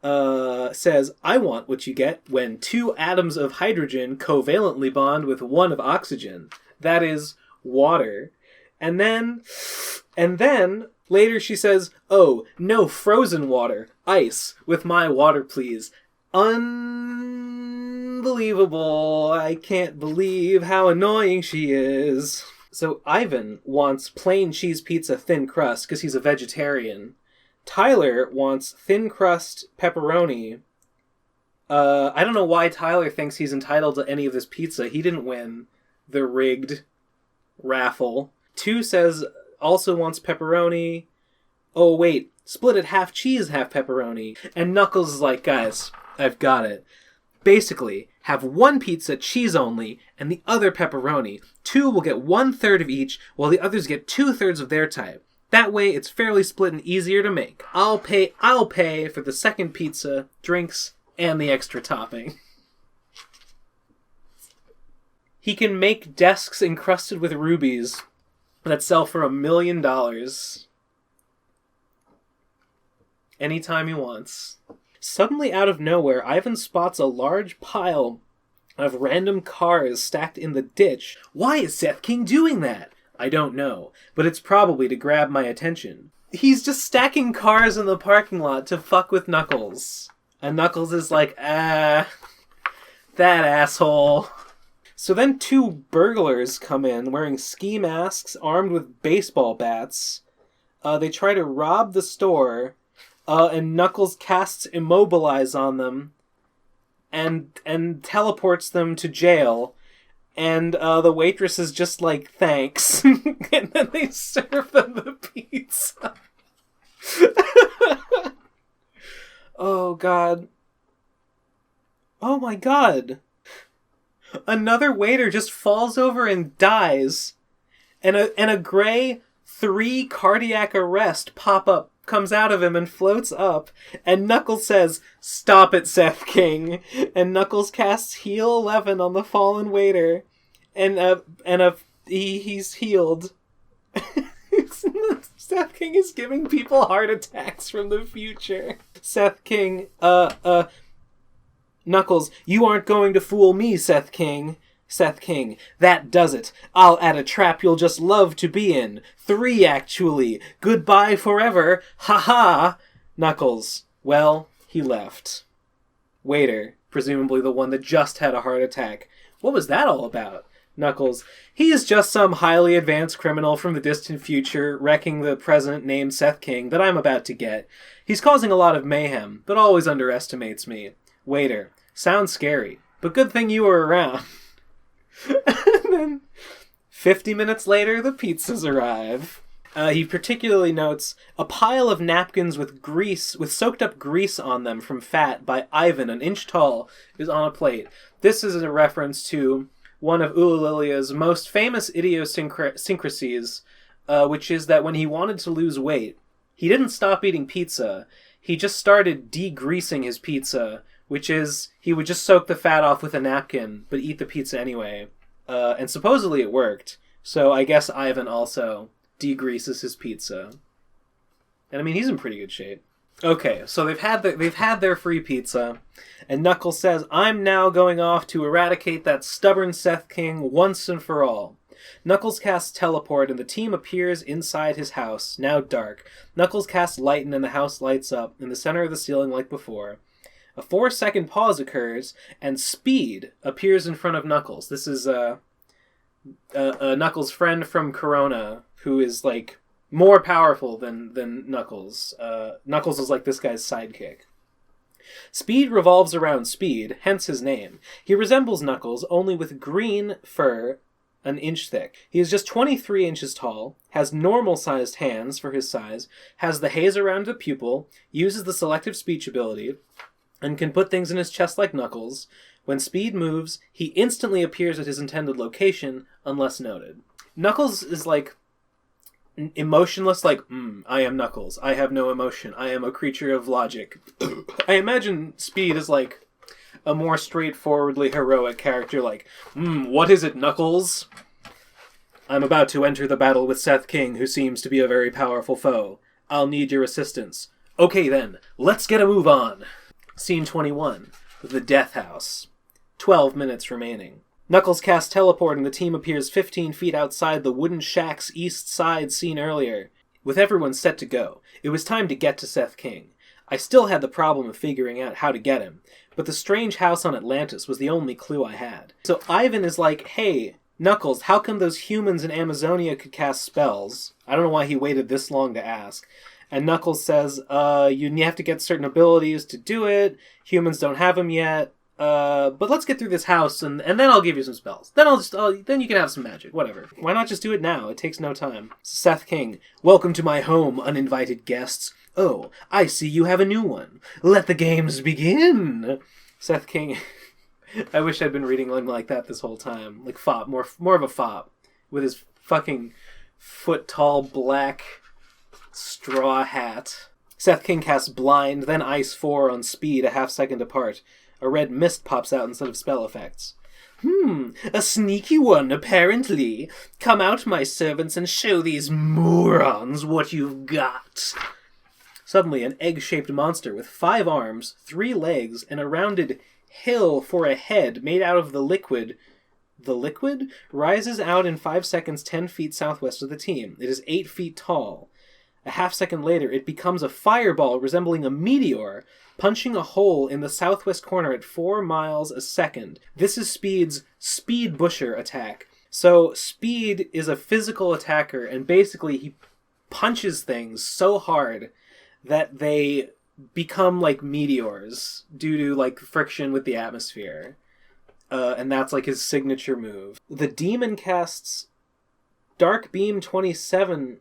says, I want what you get when 2 atoms of hydrogen covalently bond with 1 of oxygen. That is water. And then later she says, oh, no frozen water. Ice with my water, please. Unbelievable. I can't believe how annoying she is. So Ivan wants plain cheese pizza thin crust because he's a vegetarian. Tyler wants thin crust pepperoni. I don't know why Tyler thinks he's entitled to any of this pizza. He didn't win the rigged raffle. 2 says also wants pepperoni. Oh wait, split it half cheese, half pepperoni. And Knuckles is like, guys, I've got it. Basically, have 1 pizza cheese only and the other pepperoni. 2 will get 1/3 of each, while the others get 2/3 of their type. That way, it's fairly split and easier to make. I'll pay for the second pizza, drinks, and the extra topping. He can make desks encrusted with rubies that sell for $1 million anytime he wants. Suddenly out of nowhere, Ivan spots a large pile of random cars stacked in the ditch. Why is Seth King doing that? I don't know, but it's probably to grab my attention. He's just stacking cars in the parking lot to fuck with Knuckles. And Knuckles is like, that asshole. So then two burglars come in wearing ski masks, armed with baseball bats. They try to rob the store, and Knuckles casts Immobilize on them and teleports them to jail. And the waitress is just like, thanks. And then they serve them the pizza. Oh, God. Oh, my God. Another waiter just falls over and dies. And a gray 3 cardiac arrest pop-up comes out of him and floats up. And Knuckles says, "Stop it, Seth King." And Knuckles casts Heal 11 on the fallen waiter. And he's healed. Seth King is giving people heart attacks from the future. Seth King, Knuckles, you aren't going to fool me, Seth King. Seth King, that does it. I'll add a trap you'll just love to be in. 3, actually. Goodbye forever. Ha ha. Knuckles, well, he left. Waiter, presumably the one that just had a heart attack. What was that all about? Knuckles, he is just some highly advanced criminal from the distant future wrecking the present named Seth King that I'm about to get. He's causing a lot of mayhem, but always underestimates me. Waiter, sounds scary, but good thing you were around. And then 50 minutes later, the pizzas arrive. He particularly notes a pile of napkins with soaked up grease on them from fat by Ivan, an inch tall, is on a plate. This is a reference to one of Ulillillia's most famous idiosyncrasies, which is that when he wanted to lose weight, he didn't stop eating pizza. He just started degreasing his pizza, which is he would just soak the fat off with a napkin, but eat the pizza anyway. And supposedly it worked. So I guess Ivan also degreases his pizza. And I mean, he's in pretty good shape. Okay, so they've had their free pizza, and Knuckles says, "I'm now going off to eradicate that stubborn Seth King once and for all." Knuckles casts Teleport, and the team appears inside his house, now dark. Knuckles casts Lighten, and the house lights up, in the center of the ceiling like before. A 4-second pause occurs, and Speed appears in front of Knuckles. This is Knuckles' friend from Corona, who is, like, more powerful than Knuckles. Knuckles is like this guy's sidekick. Speed revolves around Speed, hence his name. He resembles Knuckles, only with green fur, an inch thick. He is just 23 inches tall, has normal-sized hands for his size, has the haze around the pupil, uses the selective speech ability, and can put things in his chest like Knuckles. When Speed moves, he instantly appears at his intended location, unless noted. Knuckles is like emotionless, like, I am Knuckles. I have no emotion. I am a creature of logic. I imagine Speed is like a more straightforwardly heroic character, like, what is it, Knuckles? I'm about to enter the battle with Seth King, who seems to be a very powerful foe. I'll need your assistance. Okay then, let's get a move on. Scene 21. The Death House. 12 minutes remaining. Knuckles casts Teleport and the team appears 15 feet outside the wooden shack's east side seen earlier. With everyone set to go, it was time to get to Seth King. I still had the problem of figuring out how to get him, but the strange house on Atlantis was the only clue I had. So Ivan is like, hey, Knuckles, how come those humans in Amazonia could cast spells? I don't know why he waited this long to ask. And Knuckles says, you have to get certain abilities to do it. Humans don't have them yet. But let's get through this house, and then I'll give you some spells. Then you can have some magic, whatever. Why not just do it now? It takes no time. Seth King, welcome to my home, uninvited guests. Oh, I see you have a new one. Let the games begin. Seth King, I wish I'd been reading him like that this whole time. Like fop, more of a fop, with his fucking foot-tall black straw hat. Seth King casts Blind, then Ice 4 on Speed a half-second apart. A red mist pops out instead of spell effects. A sneaky one, apparently. Come out, my servants, and show these morons what you've got. Suddenly, an egg-shaped monster with 5 arms, 3 legs, and a rounded hill for a head made out of the liquid rises out in 5 seconds 10 feet southwest of the team. It is 8 feet tall. A half second later, it becomes a fireball resembling a meteor, punching a hole in the southwest corner at 4 miles a second. This is Speed's Speed Busher attack. So Speed is a physical attacker, and basically he punches things so hard that they become like meteors due to like friction with the atmosphere. And that's like his signature move. The demon casts Dark Beam 27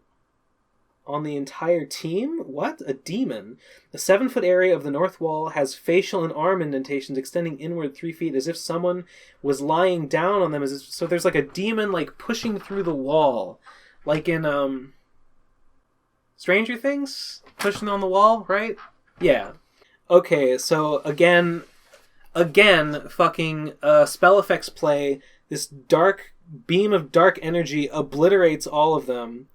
on the entire team? What? A demon? The 7-foot area of the north wall has facial and arm indentations extending inward 3 feet as if someone was lying down on them. So there's like a demon like pushing through the wall. Like in Stranger Things? Pushing on the wall, right? Yeah. Okay, so again, fucking spell effects play. This dark beam of dark energy obliterates all of them.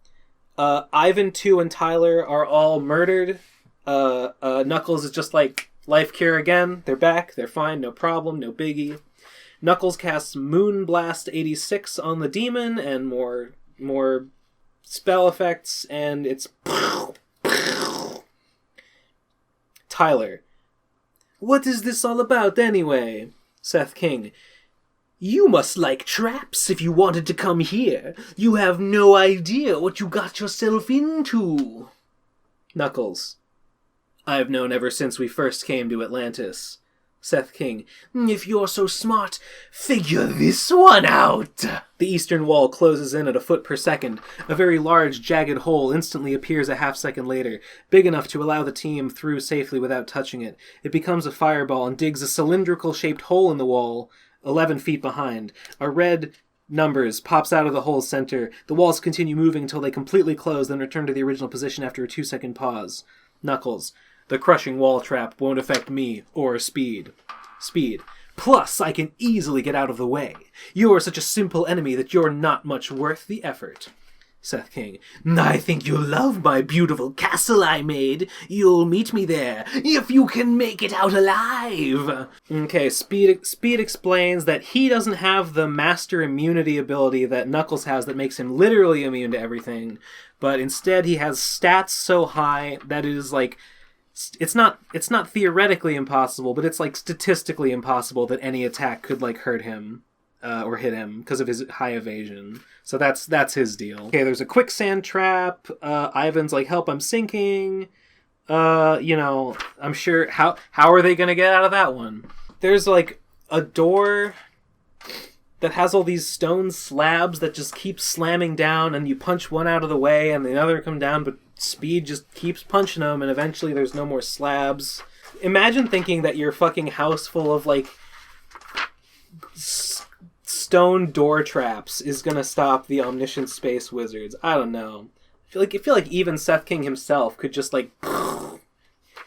Ivan, 2, and Tyler are all murdered. Knuckles is just like, life cure again. They're back. They're fine. No problem. No biggie. Knuckles casts Moonblast 86 on the demon and more spell effects, and it's... Tyler. What is this all about, anyway? Seth King. You must like traps if you wanted to come here. You have no idea what you got yourself into. Knuckles. I've known ever since we first came to Atlantis. Seth King. If you're so smart, figure this one out. The eastern wall closes in at a foot per second. A very large, jagged hole instantly appears a half second later, big enough to allow the team through safely without touching it. It becomes a fireball and digs a cylindrical-shaped hole in the wall, 11 feet behind. A red numbers pops out of the hole's center. The walls continue moving until they completely close, then return to the original position after a 2-second pause. Knuckles. The crushing wall trap won't affect me or Speed. Speed. Plus, I can easily get out of the way. You're such a simple enemy that you're not much worth the effort. Seth King. I think you'll love my beautiful castle I made. You'll meet me there, if you can make it out alive. Okay, Speed explains that he doesn't have the master immunity ability that Knuckles has that makes him literally immune to everything, but instead he has stats so high that it is like... It's not theoretically impossible, but it's like statistically impossible that any attack could like hurt him or hit him because of his high evasion. So that's his deal. Okay, there's a quicksand trap. Ivan's like, help, I'm sinking. I'm sure how are they gonna get out of that one? There's like a door that has all these stone slabs that just keep slamming down, and you punch one out of the way and the other come down, but Speed just keeps punching them, and eventually there's no more slabs. Imagine thinking that your fucking house full of, like, stone door traps is gonna stop the omniscient space wizards. I don't know. I feel like even Seth King himself could just, like...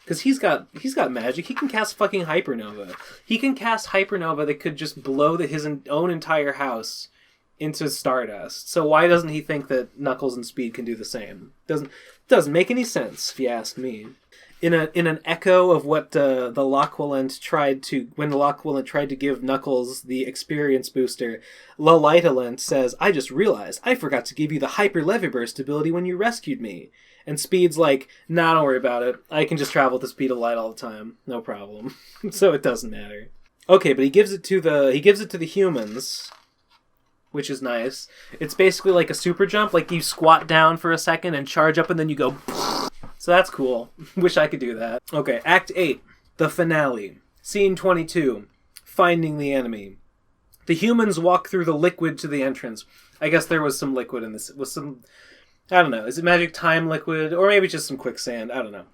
Because he's got magic. He can cast fucking Hypernova. He can cast Hypernova that could just blow his own entire house into stardust. So why doesn't he think that Knuckles and Speed can do the same? Doesn't make any sense, if you ask me. In an echo of what the Lavalent tried to give Knuckles the experience booster, Lavalent says, I just realized I forgot to give you the Hyper Leviburst ability when you rescued me. And Speed's like, nah, don't worry about it. I can just travel at the speed of light all the time. No problem. So it doesn't matter. Okay, but he gives it to the humans, which is nice. It's basically like a super jump, like you squat down for a second and charge up and then you go... So that's cool. Wish I could do that. Okay, Act 8, the finale. Scene 22, finding the enemy. The humans walk through the liquid to the entrance. I guess there was some liquid in this. It was some... I don't know. Is it magic time liquid? Or maybe just some quicksand. I don't know.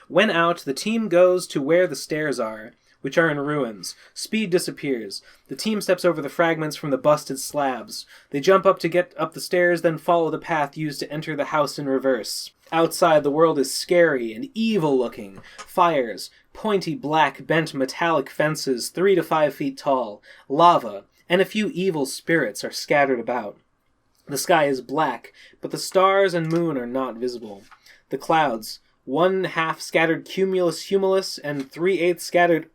When out, the team goes to where the stairs are, which are in ruins. Speed disappears. The team steps over the fragments from the busted slabs. They jump up to get up the stairs, then follow the path used to enter the house in reverse. Outside, the world is scary and evil-looking. Fires, pointy black bent metallic fences 3 to 5 feet tall, lava, and a few evil spirits are scattered about. The sky is black, but the stars and moon are not visible. The clouds, 1/2 scattered cumulus humulus, and 3/8 scattered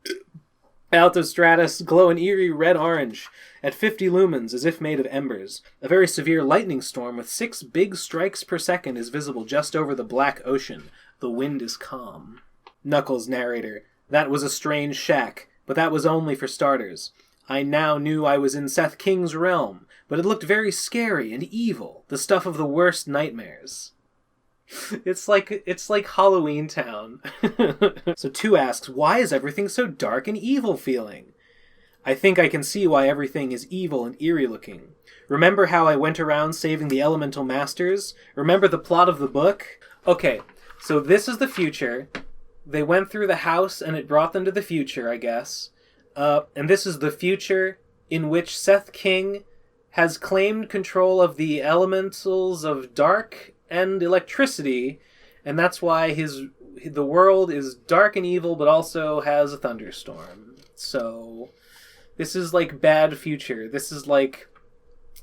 altostratus glow an eerie red-orange at 50 lumens as if made of embers. A very severe lightning storm with 6 big strikes per second is visible just over the black ocean. The wind is calm. Knuckles, narrator. That was a strange shack, but that was only for starters. I now knew I was in Seth King's realm, but it looked very scary and evil, the stuff of the worst nightmares. It's like Halloween Town. So 2 asks, why is everything so dark and evil feeling? I think I can see why everything is evil and eerie looking. Remember how I went around saving the elemental masters? Remember the plot of the book? Okay, so this is the future. They went through the house and it brought them to the future, I guess. And this is the future in which Seth King has claimed control of the elementals of dark and electricity, and that's why the world is dark and evil, but also has a thunderstorm. So this is like bad future. This is like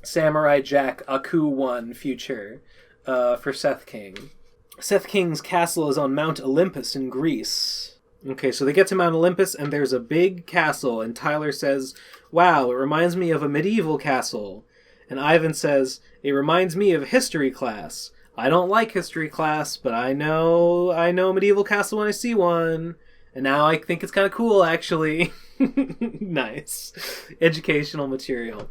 Samurai Jack Aku 1 future for Seth King. Seth King's castle is on Mount Olympus in Greece. Okay, so they get to Mount Olympus, and there's a big castle, and Tyler says, wow, it reminds me of a medieval castle. And Ivan says, it reminds me of history class. I don't like history class, but I know a medieval castle when I see one. And now I think it's kind of cool, actually. Nice. Educational material.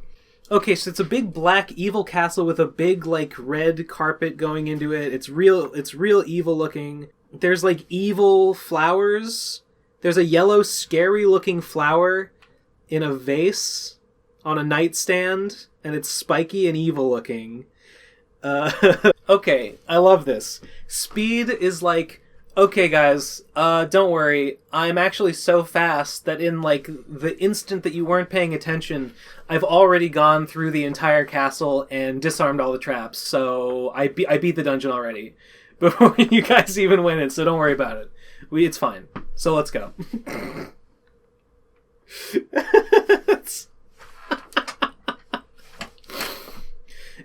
Okay, so it's a big black evil castle with a big, like, red carpet going into it. It's real evil looking. There's, like, evil flowers. There's a yellow, scary-looking flower in a vase on a nightstand, and it's spiky and evil looking. Okay, I love this. Speed is like, okay guys, don't worry, I'm actually so fast that in like the instant that you weren't paying attention, I've already gone through the entire castle and disarmed all the traps, so I beat the dungeon already before you guys even went in, so don't worry about it. It's fine. So let's go.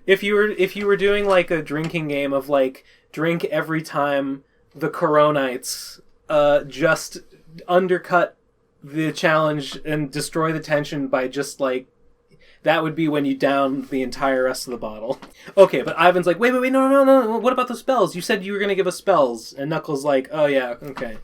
If you were doing like a drinking game of like drink every time the Coronites just undercut the challenge and destroy the tension by just like, that would be when you down the entire rest of the bottle. Okay, but Ivan's like, wait, no, what about the spells? You said you were going to give us spells. And Knuckles like, oh yeah, okay.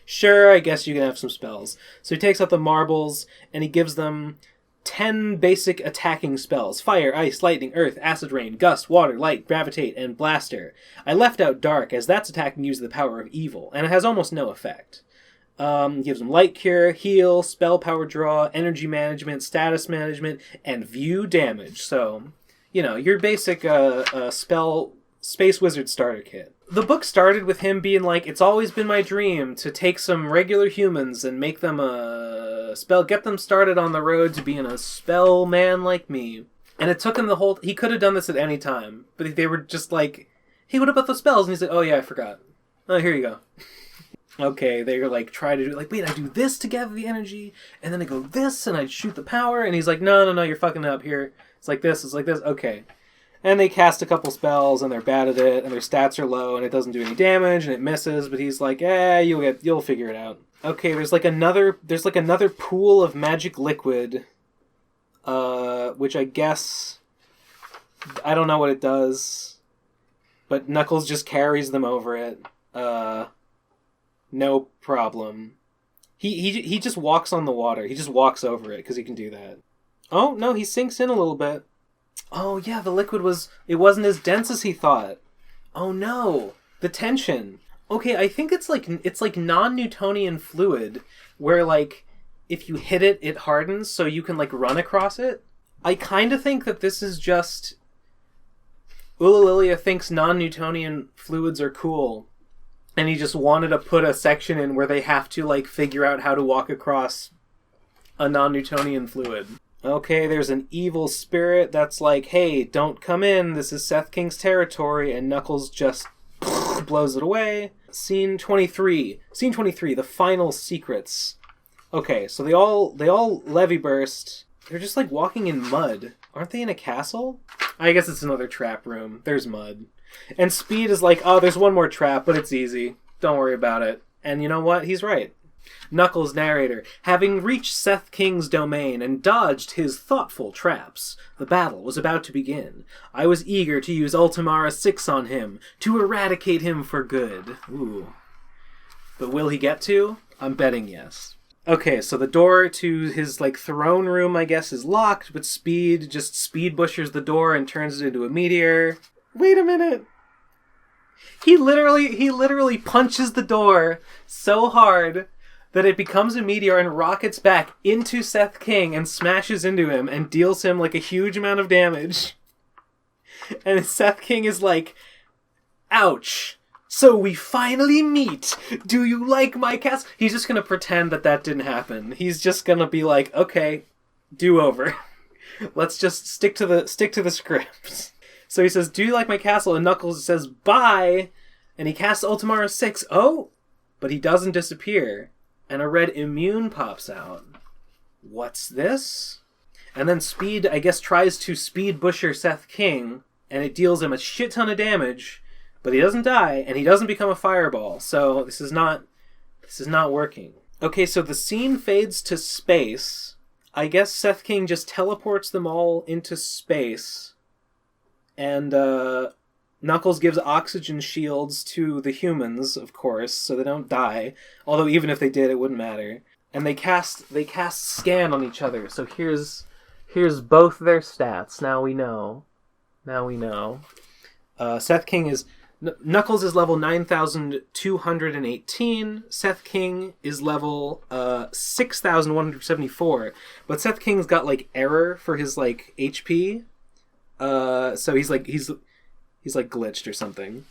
Sure, I guess you can have some spells. So he takes out the marbles and he gives them 10 basic attacking spells. Fire, ice, lightning, earth, acid rain, gust, water, light, gravitate, and blaster. I left out dark, as that's attacking using the power of evil, and it has almost no effect. Gives them light cure, heal, spell power draw, energy management, status management, and view damage. So, you know, your basic spell Space Wizard starter kit. The book started with him being like, it's always been my dream to take some regular humans and make them get them started on the road to being a spell man like me. And it took him he could have done this at any time, but they were just like, hey, what about the spells? And he's like, oh yeah, I forgot. Oh, here you go. Okay, they're like, try to do, like, wait, I do this to gather the energy, and then I go this, and I shoot the power, and he's like, no, you're fucking up here. It's like this, okay. And they cast a couple spells, and they're bad at it, and their stats are low, and it doesn't do any damage, and it misses, but he's like, you'll figure it out. Okay, there's another pool of magic liquid, which I guess, I don't know what it does, but Knuckles just carries them over it. No problem. He just walks on the water. He just walks over it, because he can do that. Oh, no, he sinks in a little bit. Oh, yeah, the liquid wasn't as dense as he thought. Oh, no. The tension. Okay, I think it's like non-Newtonian fluid, where, like, if you hit it, it hardens, so you can, like, run across it. I kind of think that this is just... Ulillillia thinks non-Newtonian fluids are cool, and he just wanted to put a section in where they have to, like, figure out how to walk across a non-Newtonian fluid. Okay, there's an evil spirit that's like, hey, don't come in, this is Seth King's territory, and Knuckles just blows it away. Scene 23, the final secrets. Okay, so they all levy burst. They're just like walking in mud. Aren't they in a castle? I guess it's another trap room. There's mud. And Speed is like, oh, there's one more trap, but it's easy. Don't worry about it. And you know what? He's right. Knuckles, narrator. Having reached Seth King's domain and dodged his thoughtful traps, the battle was about to begin. I was eager to use Ultimara 6 on him, to eradicate him for good. Ooh. But will he get to? I'm betting yes. Okay, so the door to his, throne room, I guess, is locked, but Speed just speed bushers the door and turns it into a meteor. Wait a minute! He literally punches the door so hard that it becomes a meteor and rockets back into Seth King and smashes into him and deals him, a huge amount of damage. And Seth King is like, ouch! So we finally meet! Do you like my castle? He's just gonna pretend that didn't happen. He's just gonna be like, okay, do over. Let's just stick to the script. So he says, do you like my castle? And Knuckles says, bye! And he casts Ultimara 6. Oh! But he doesn't disappear. And a red immune pops out. What's this? And then Speed, I guess, tries to speed busher Seth King, and it deals him a shit ton of damage, but he doesn't die, and he doesn't become a fireball. So this is not working. Okay, so the scene fades to space. I guess Seth King just teleports them all into space. And Knuckles gives oxygen shields to the humans, of course, so they don't die. Although even if they did, it wouldn't matter. And they cast scan on each other. So here's both their stats. Now we know. Seth King is... Knuckles is level 9,218. Seth King is level 6,174. But Seth King's got error for his HP. So he's glitched or something.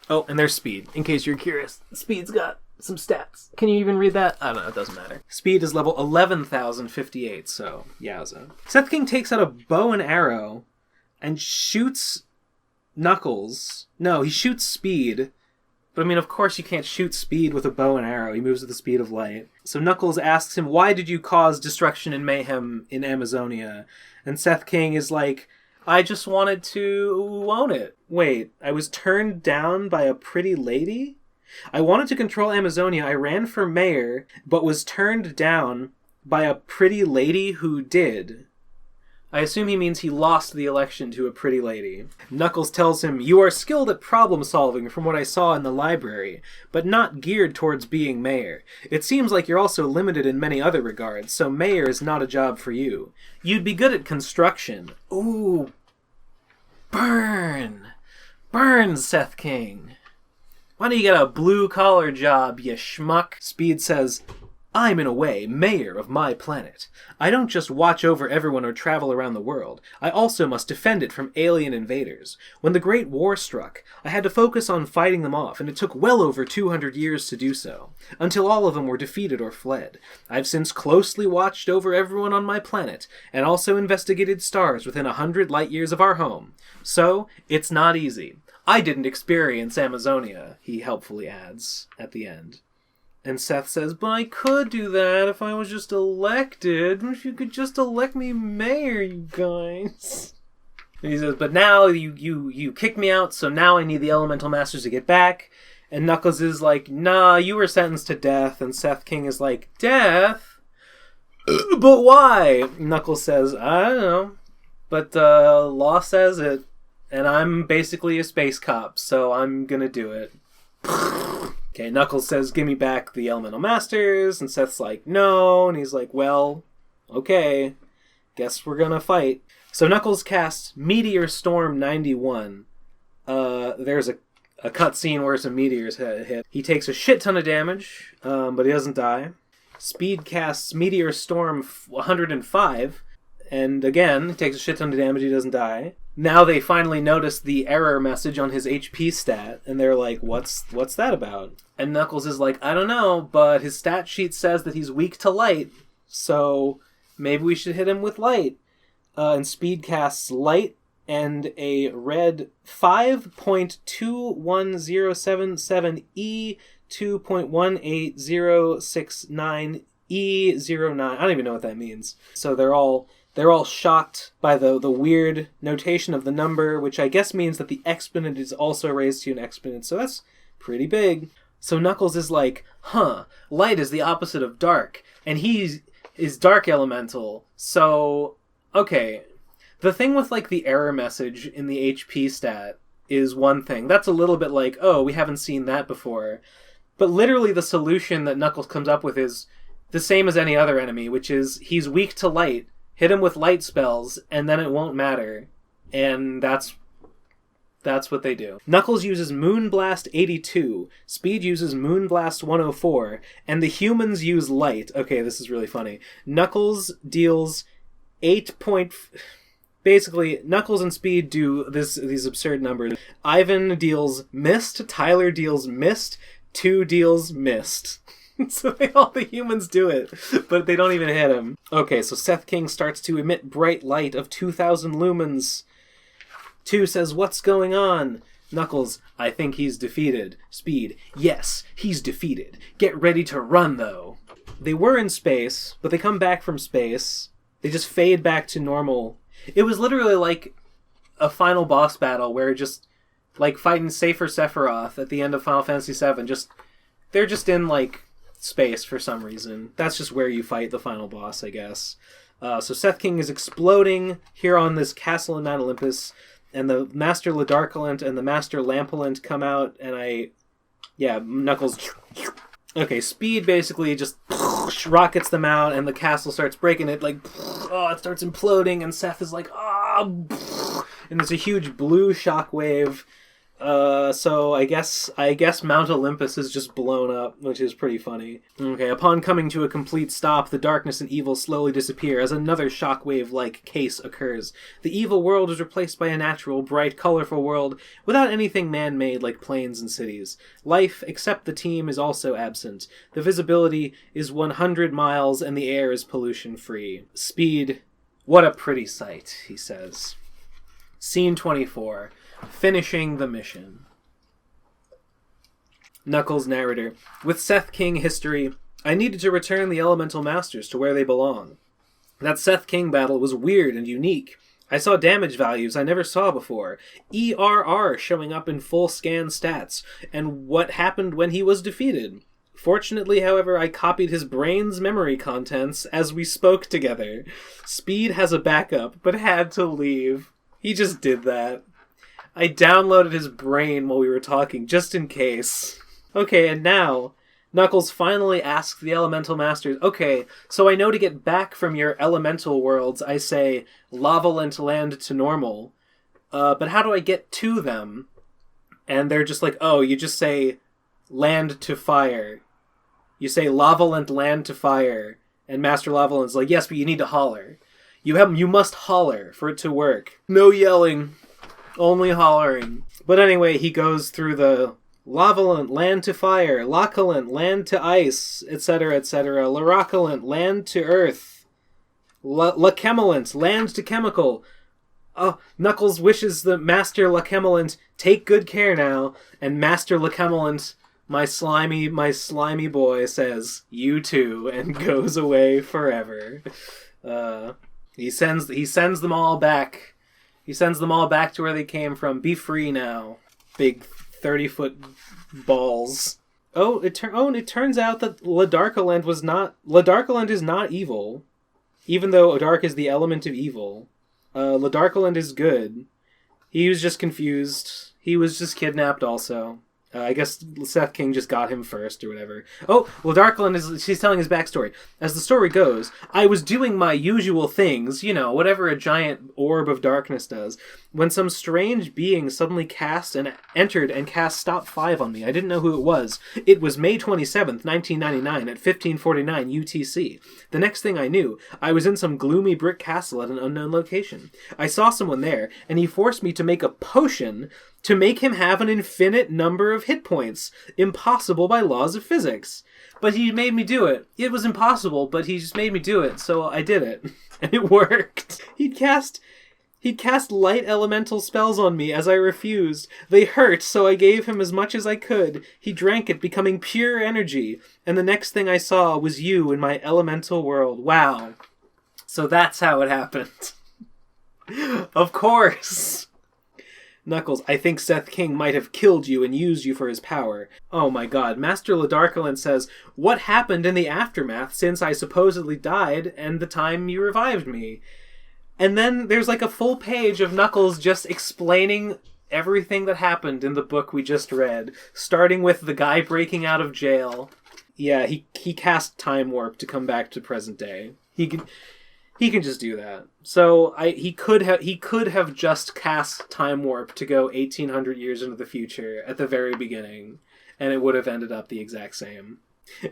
Oh, and there's Speed, in case you're curious. Speed's got some stats. Can you even read that? I don't know, it doesn't matter. Speed is level 11,058, so yowza. Seth King takes out a bow and arrow and shoots Knuckles. No, he shoots Speed. But I mean, of course you can't shoot Speed with a bow and arrow. He moves at the speed of light. So Knuckles asks him, why did you cause destruction and mayhem in Amazonia? And Seth King is like, I just wanted to own it. Wait, I was turned down by a pretty lady? I wanted to control Amazonia. I ran for mayor, but was turned down by a pretty lady who did. I assume he means he lost the election to a pretty lady. Knuckles tells him, you are skilled at problem solving from what I saw in the library, but not geared towards being mayor. It seems like you're also limited in many other regards, so mayor is not a job for you. You'd be good at construction. Ooh. Burn! Burn, Seth King. Why don't you get a blue-collar job, you schmuck? Speed says, I'm, in a way, mayor of my planet. I don't just watch over everyone or travel around the world. I also must defend it from alien invaders. When the Great War struck, I had to focus on fighting them off, and it took well over 200 years to do so, until all of them were defeated or fled. I've since closely watched over everyone on my planet, and also investigated stars within 100 light-years of our home. So, it's not easy. I didn't experience Amazonia, he helpfully adds at the end. And Seth says, but I could do that if I was just elected. If you could just elect me mayor, you guys. And he says, but now you kicked me out, so now I need the Elemental Masters to get back. And Knuckles is like, nah, you were sentenced to death. And Seth King is like, death? But why? Knuckles says, I don't know. But law says it. And I'm basically a space cop, so I'm gonna do it. Okay, Knuckles says, give me back the Elemental Masters, and Seth's like, no, and he's like, well, okay, guess we're gonna fight. So Knuckles casts Meteor Storm 91. There's a cutscene where some meteors hit. He takes a shit ton of damage, but he doesn't die. Speed casts Meteor Storm 105, and again, he takes a shit ton of damage, he doesn't die. Now they finally notice the error message on his HP stat, and they're like, what's that about? And Knuckles is like, I don't know, but his stat sheet says that he's weak to light, so maybe we should hit him with light. And Speed casts light and a red 5.21077 E2.18069E09. I don't even know what that means. So they're all shocked by the weird notation of the number, which I guess means that the exponent is also raised to an exponent, so that's pretty big. So Knuckles is like, light is the opposite of dark, and he is dark elemental, so, okay. The thing with, like, the error message in the HP stat is one thing. That's a little bit like, oh, we haven't seen that before. But literally the solution that Knuckles comes up with is the same as any other enemy, which is he's weak to light, hit him with light spells, and then it won't matter. And that's what they do. Knuckles uses Moonblast 82, Speed uses Moonblast 104, and the humans use light. Okay, this is really funny. Knuckles deals 8 point... Basically, Knuckles and Speed do these absurd numbers. Ivan deals mist, Tyler deals mist, 2 deals mist. So all the humans do it, but they don't even hit him. Okay, so Seth King starts to emit bright light of 2,000 lumens. 2 says, what's going on? Knuckles, I think he's defeated. Speed, yes, he's defeated. Get ready to run, though. They were in space, but they come back from space. They just fade back to normal. It was literally like a final boss battle where just, like, fighting Safer Sephiroth at the end of Final Fantasy VII. They're just in, like, space for some reason. That's just where you fight the final boss, I guess. So Seth King is exploding here on this castle in Mount Olympus, and the Master Lavalent and the Master Lavalent come out, and Knuckles... Okay, Speed basically just rockets them out, and the castle starts breaking. It it starts imploding, and Seth is like, and there's a huge blue shockwave. So I guess Mount Olympus is just blown up, which is pretty funny. Okay, upon coming to a complete stop, the darkness and evil slowly disappear as another shockwave-like case occurs. The evil world is replaced by a natural, bright, colorful world without anything man-made like plains and cities. Life, except the team, is also absent. The visibility is 100 miles and the air is pollution-free. Speed, what a pretty sight, he says. Scene 24. Finishing the mission. Knuckles, narrator. With Seth King history, I needed to return the Elemental Masters to where they belong. That Seth King battle was weird and unique. I saw damage values I never saw before. ERR showing up in full scan stats, and what happened when he was defeated. Fortunately, however, I copied his brain's memory contents as we spoke together. Speed has a backup, but had to leave. He just did that. I downloaded his brain while we were talking, just in case. Okay, and now, Knuckles finally asks the Elemental Masters, okay, so I know to get back from your elemental worlds, I say, Lavalent land to normal, but how do I get to them? And they're just like, oh, you just say, land to fire. You say, Lavalent land to fire. And Master Lavalent's like, yes, but you need to holler. You must holler for it to work. No yelling. Only hollering. But anyway, he goes through the Lavalent, land to fire, Lavalent, land to ice, etc., etc., Larakalent, land to earth, Lachemelent, land to chemical. Oh, Knuckles wishes the Master Lachemelent, take good care now, and Master Lachemelent, my slimy boy, says, you too, and goes away forever. He sends them all back. He sends them all back to where they came from. Be free now. Big 30-foot balls. It turns out that Ladarkalent is not evil. Even though Dark is the element of evil. Ladarkalent is good. He was just confused. He was just kidnapped also. I guess Seth King just got him first or whatever. Oh, well, Darkland she's telling his backstory. As the story goes, I was doing my usual things, whatever a giant orb of darkness does, when some strange being suddenly entered and cast Stop 5 on me. I didn't know who it was. It was May 27th, 1999 at 1549 UTC. The next thing I knew, I was in some gloomy brick castle at an unknown location. I saw someone there, and he forced me to make a potion to make him have an infinite number of hit points, impossible by laws of physics. But he made me do it. It was impossible, but he just made me do it, so I did it. And it worked. He'd cast light elemental spells on me as I refused. They hurt, so I gave him as much as I could. He drank it, becoming pure energy. And the next thing I saw was you in my elemental world. Wow. So that's how it happened. Of course. Knuckles, I think Seth King might have killed you and used you for his power. Oh my god. Master Lavalent says, what happened in the aftermath since I supposedly died and the time you revived me? And then there's like a full page of Knuckles just explaining everything that happened in the book we just read, starting with the guy breaking out of jail. Yeah, he cast Time Warp to come back to present day. He can just do that. So he could have just cast Time Warp to go 1800 years into the future at the very beginning, and it would have ended up the exact same.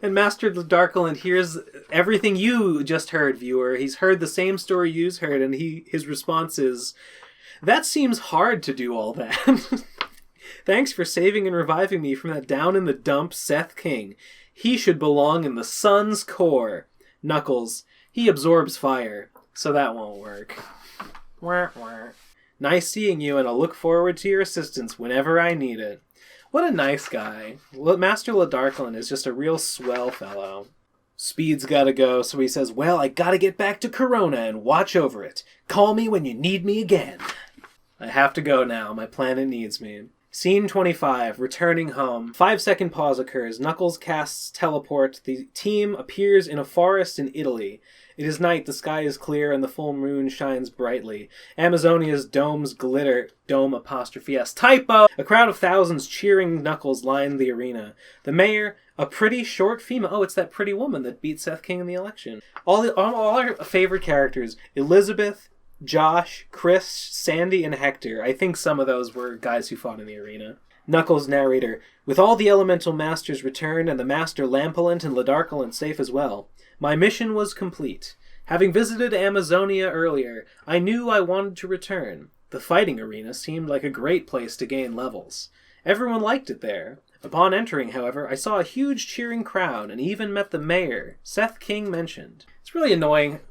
And Master Lavalent hears everything you just heard, viewer. He's heard the same story you've heard, and his response is, that seems hard to do all that. Thanks for saving and reviving me from that down-in-the-dump Seth King. He should belong in the sun's core. Knuckles, he absorbs fire, so that won't work. Nice seeing you, and I'll look forward to your assistance whenever I need it. What a nice guy. Master Lavalent is just a real swell fellow. Speed's gotta go, so he says, well, I gotta get back to Corona and watch over it. Call me when you need me again. I have to go now. My planet needs me. Scene 25, returning home. 5-second pause occurs. Knuckles casts teleport. The team appears in a forest in Italy. It is night, the sky is clear, and the full moon shines brightly. Amazonia's domes glitter. Dome apostrophe S. Typo! A crowd of thousands cheering Knuckles line the arena. The mayor, a pretty short female. Oh, it's that pretty woman that beat Seth King in the election. All our favorite characters. Elizabeth, Josh, Chris, Sandy, and Hector. I think some of those were guys who fought in the arena. Knuckles narrator. With all the elemental masters returned and the Master Lavalent and Lavalent safe as well, my mission was complete. Having visited Amazonia earlier, I knew I wanted to return. The fighting arena seemed like a great place to gain levels. Everyone liked it there. Upon entering, however, I saw a huge cheering crowd and even met the mayor, Seth King mentioned. It's really annoying.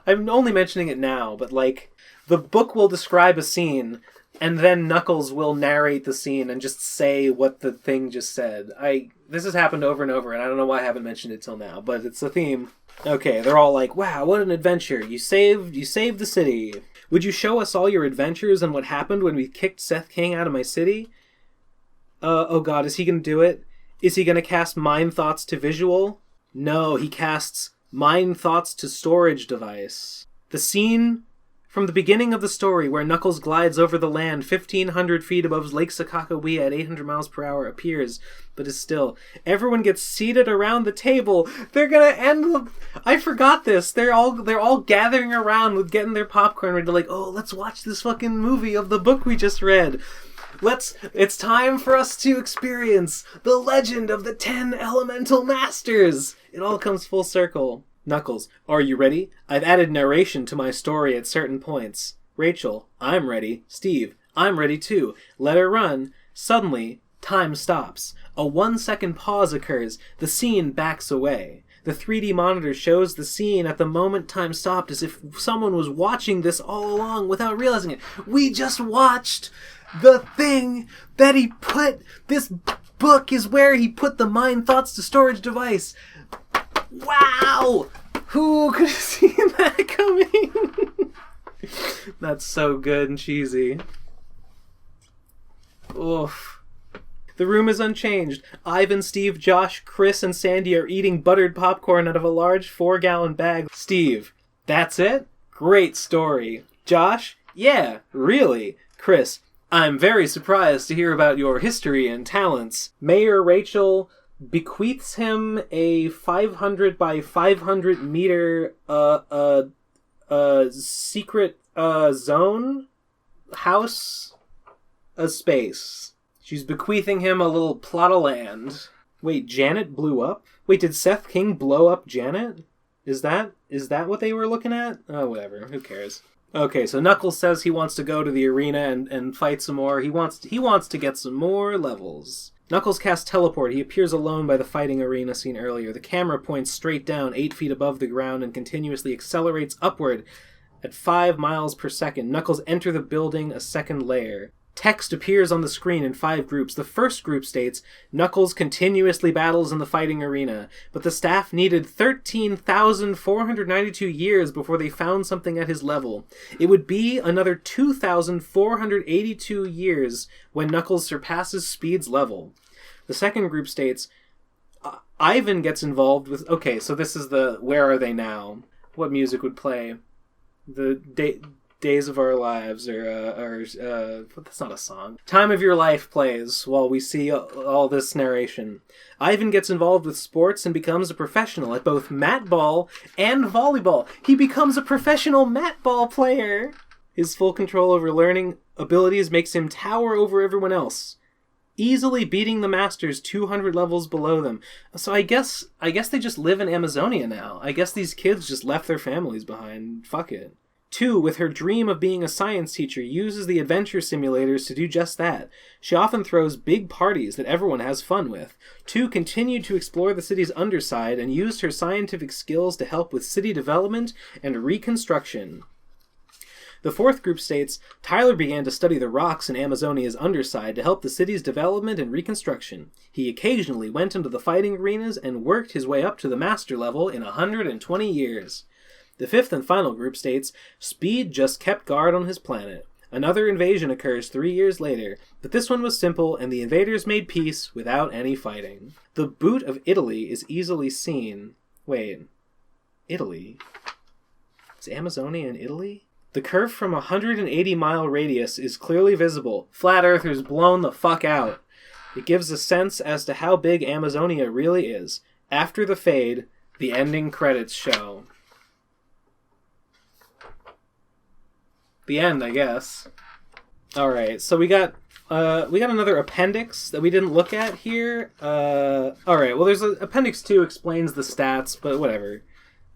I'm only mentioning it now, but like, the book will describe a scene, and then Knuckles will narrate the scene and just say what the thing just said. This has happened over and over, and I don't know why I haven't mentioned it till now, but it's a theme. Okay, they're all like, wow, what an adventure. You saved the city. Would you show us all your adventures and what happened when we kicked Seth King out of my city? Oh god, is he gonna do it? Is he gonna cast Mind Thoughts to visual? No, he casts Mind Thoughts to storage device. The scene from the beginning of the story where Knuckles glides over the land 1,500 feet above Lake Sakakawea at 800 miles per hour appears, but is still. Everyone gets seated around the table. They're gonna end I forgot this. They're all gathering around with getting their popcorn ready to like, oh, let's watch this fucking movie of the book we just read. It's time for us to experience the legend of the 10 elemental masters. It all comes full circle. Knuckles, are you ready? I've added narration to my story at certain points. Rachel, I'm ready. Steve, I'm ready too. Let her run. Suddenly, time stops. A 1-second pause occurs. The scene backs away. The 3D monitor shows the scene at the moment time stopped as if someone was watching this all along without realizing it. We just watched the thing that he put... This book is where he put the Mind Thoughts to storage device. Wow! Who could have seen that coming? That's so good and cheesy. Oof. The room is unchanged. Ivan, Steve, Josh, Chris, and Sandy are eating buttered popcorn out of a large 4-gallon bag. Steve, that's it? Great story. Josh, yeah, really. Chris, I'm very surprised to hear about your history and talents. Mayor Rachel bequeaths him a 500 by 500 meter secret zone house space. She's bequeathing him a little plot of land. Wait, Janet blew up? Wait, did Seth King blow up Janet? Is that what they were looking at? Oh, whatever. Who cares? Okay, so Knuckles says he wants to go to the arena and fight some more. He wants to get some more levels. Knuckles casts teleport. He appears alone by the fighting arena seen earlier. The camera points straight down 8 feet above the ground and continuously accelerates upward at 5 miles per second. Knuckles enter the building a second layer. Text appears on the screen in 5 groups. The first group states, Knuckles continuously battles in the fighting arena, but the staff needed 13,492 years before they found something at his level. It would be another 2,482 years when Knuckles surpasses Speed's level. The second group states, Ivan gets involved with... Okay, so this is the Where Are They Now? What music would play? The Days of Our Lives, or that's not a song. Time of Your Life plays while we see all this narration. Ivan gets involved with sports and becomes a professional at both mat ball and volleyball. He becomes a professional mat ball player. His full control over learning abilities makes him tower over everyone else, easily beating the masters 200 levels below them. So I guess they just live in Amazonia now. I guess these kids just left their families behind. Fuck it. 2, with her dream of being a science teacher, uses the adventure simulators to do just that. She often throws big parties that everyone has fun with. 2 continued to explore the city's underside and used her scientific skills to help with city development and reconstruction. The fourth group states, Tyler began to study the rocks in Amazonia's underside to help the city's development and reconstruction. He occasionally went into the fighting arenas and worked his way up to the master level in 120 years. The fifth and final group states, Speed just kept guard on his planet. Another invasion occurs 3 years later, but this one was simple and the invaders made peace without any fighting. The boot of Italy is easily seen. Wait, Italy? Is Amazonia in Italy? The curve from a 180-mile radius is clearly visible. Flat Earthers blown the fuck out. It gives a sense as to how big Amazonia really is. After the fade, the ending credits show. The end, I guess. Alright, so we got another appendix that we didn't look at here. Alright, well there's Appendix 2 explains the stats, but whatever.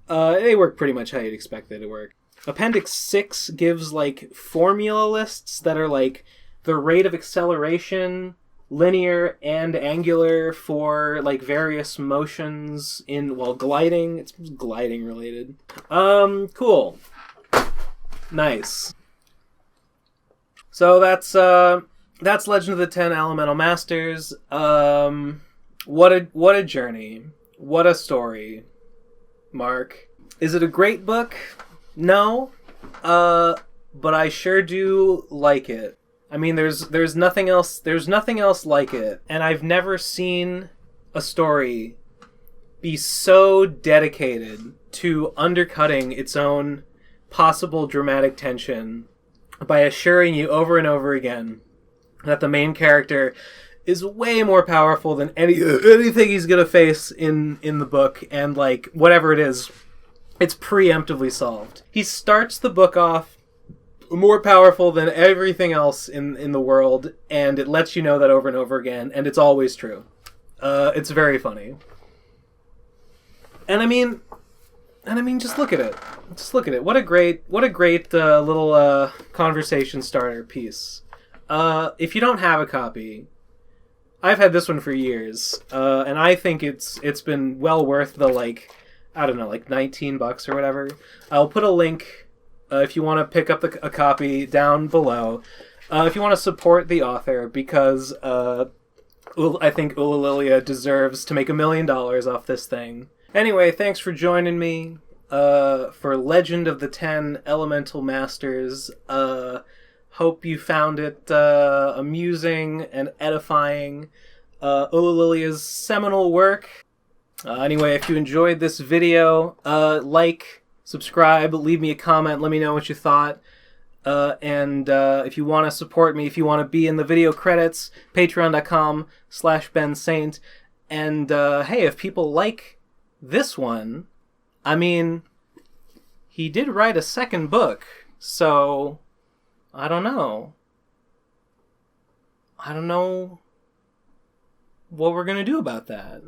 They work pretty much how you'd expect they to work. Appendix 6 gives, like, formula lists that are, like, the rate of acceleration, linear and angular for, like, various motions while gliding. It's gliding related. Cool. Nice. So that's Legend of the 10 Elemental Masters. What a journey. What a story. Mark. Is it a great book? No. But I sure do like it. I mean, there's nothing else like it. And I've never seen a story be so dedicated to undercutting its own possible dramatic tension by assuring you over and over again that the main character is way more powerful than anything he's gonna face in the book, and, like, whatever it is, it's preemptively solved. He starts the book off more powerful than everything else in the world, and it lets you know that over and over again, and it's always true. It's very funny. And I mean, just look at it. Just look at it. What a great little conversation starter piece. If you don't have a copy, I've had this one for years, and I think it's been well worth the, like, I don't know, like $19 or whatever. I'll put a link if you want to pick up a copy down below. If you want to support the author, because I think Ulillillia deserves to make $1 million off this thing. Anyway, thanks for joining me for Legend of the 10 Elemental Masters. Hope you found it amusing and edifying. Ulillillia's seminal work. Anyway, if you enjoyed this video, like, subscribe, leave me a comment, let me know what you thought. And if you want to support me, if you want to be in the video credits, patreon.com/bensaint. And hey, if people like this one, I mean, he did write a second book, so I don't know. I don't know what we're gonna do about that.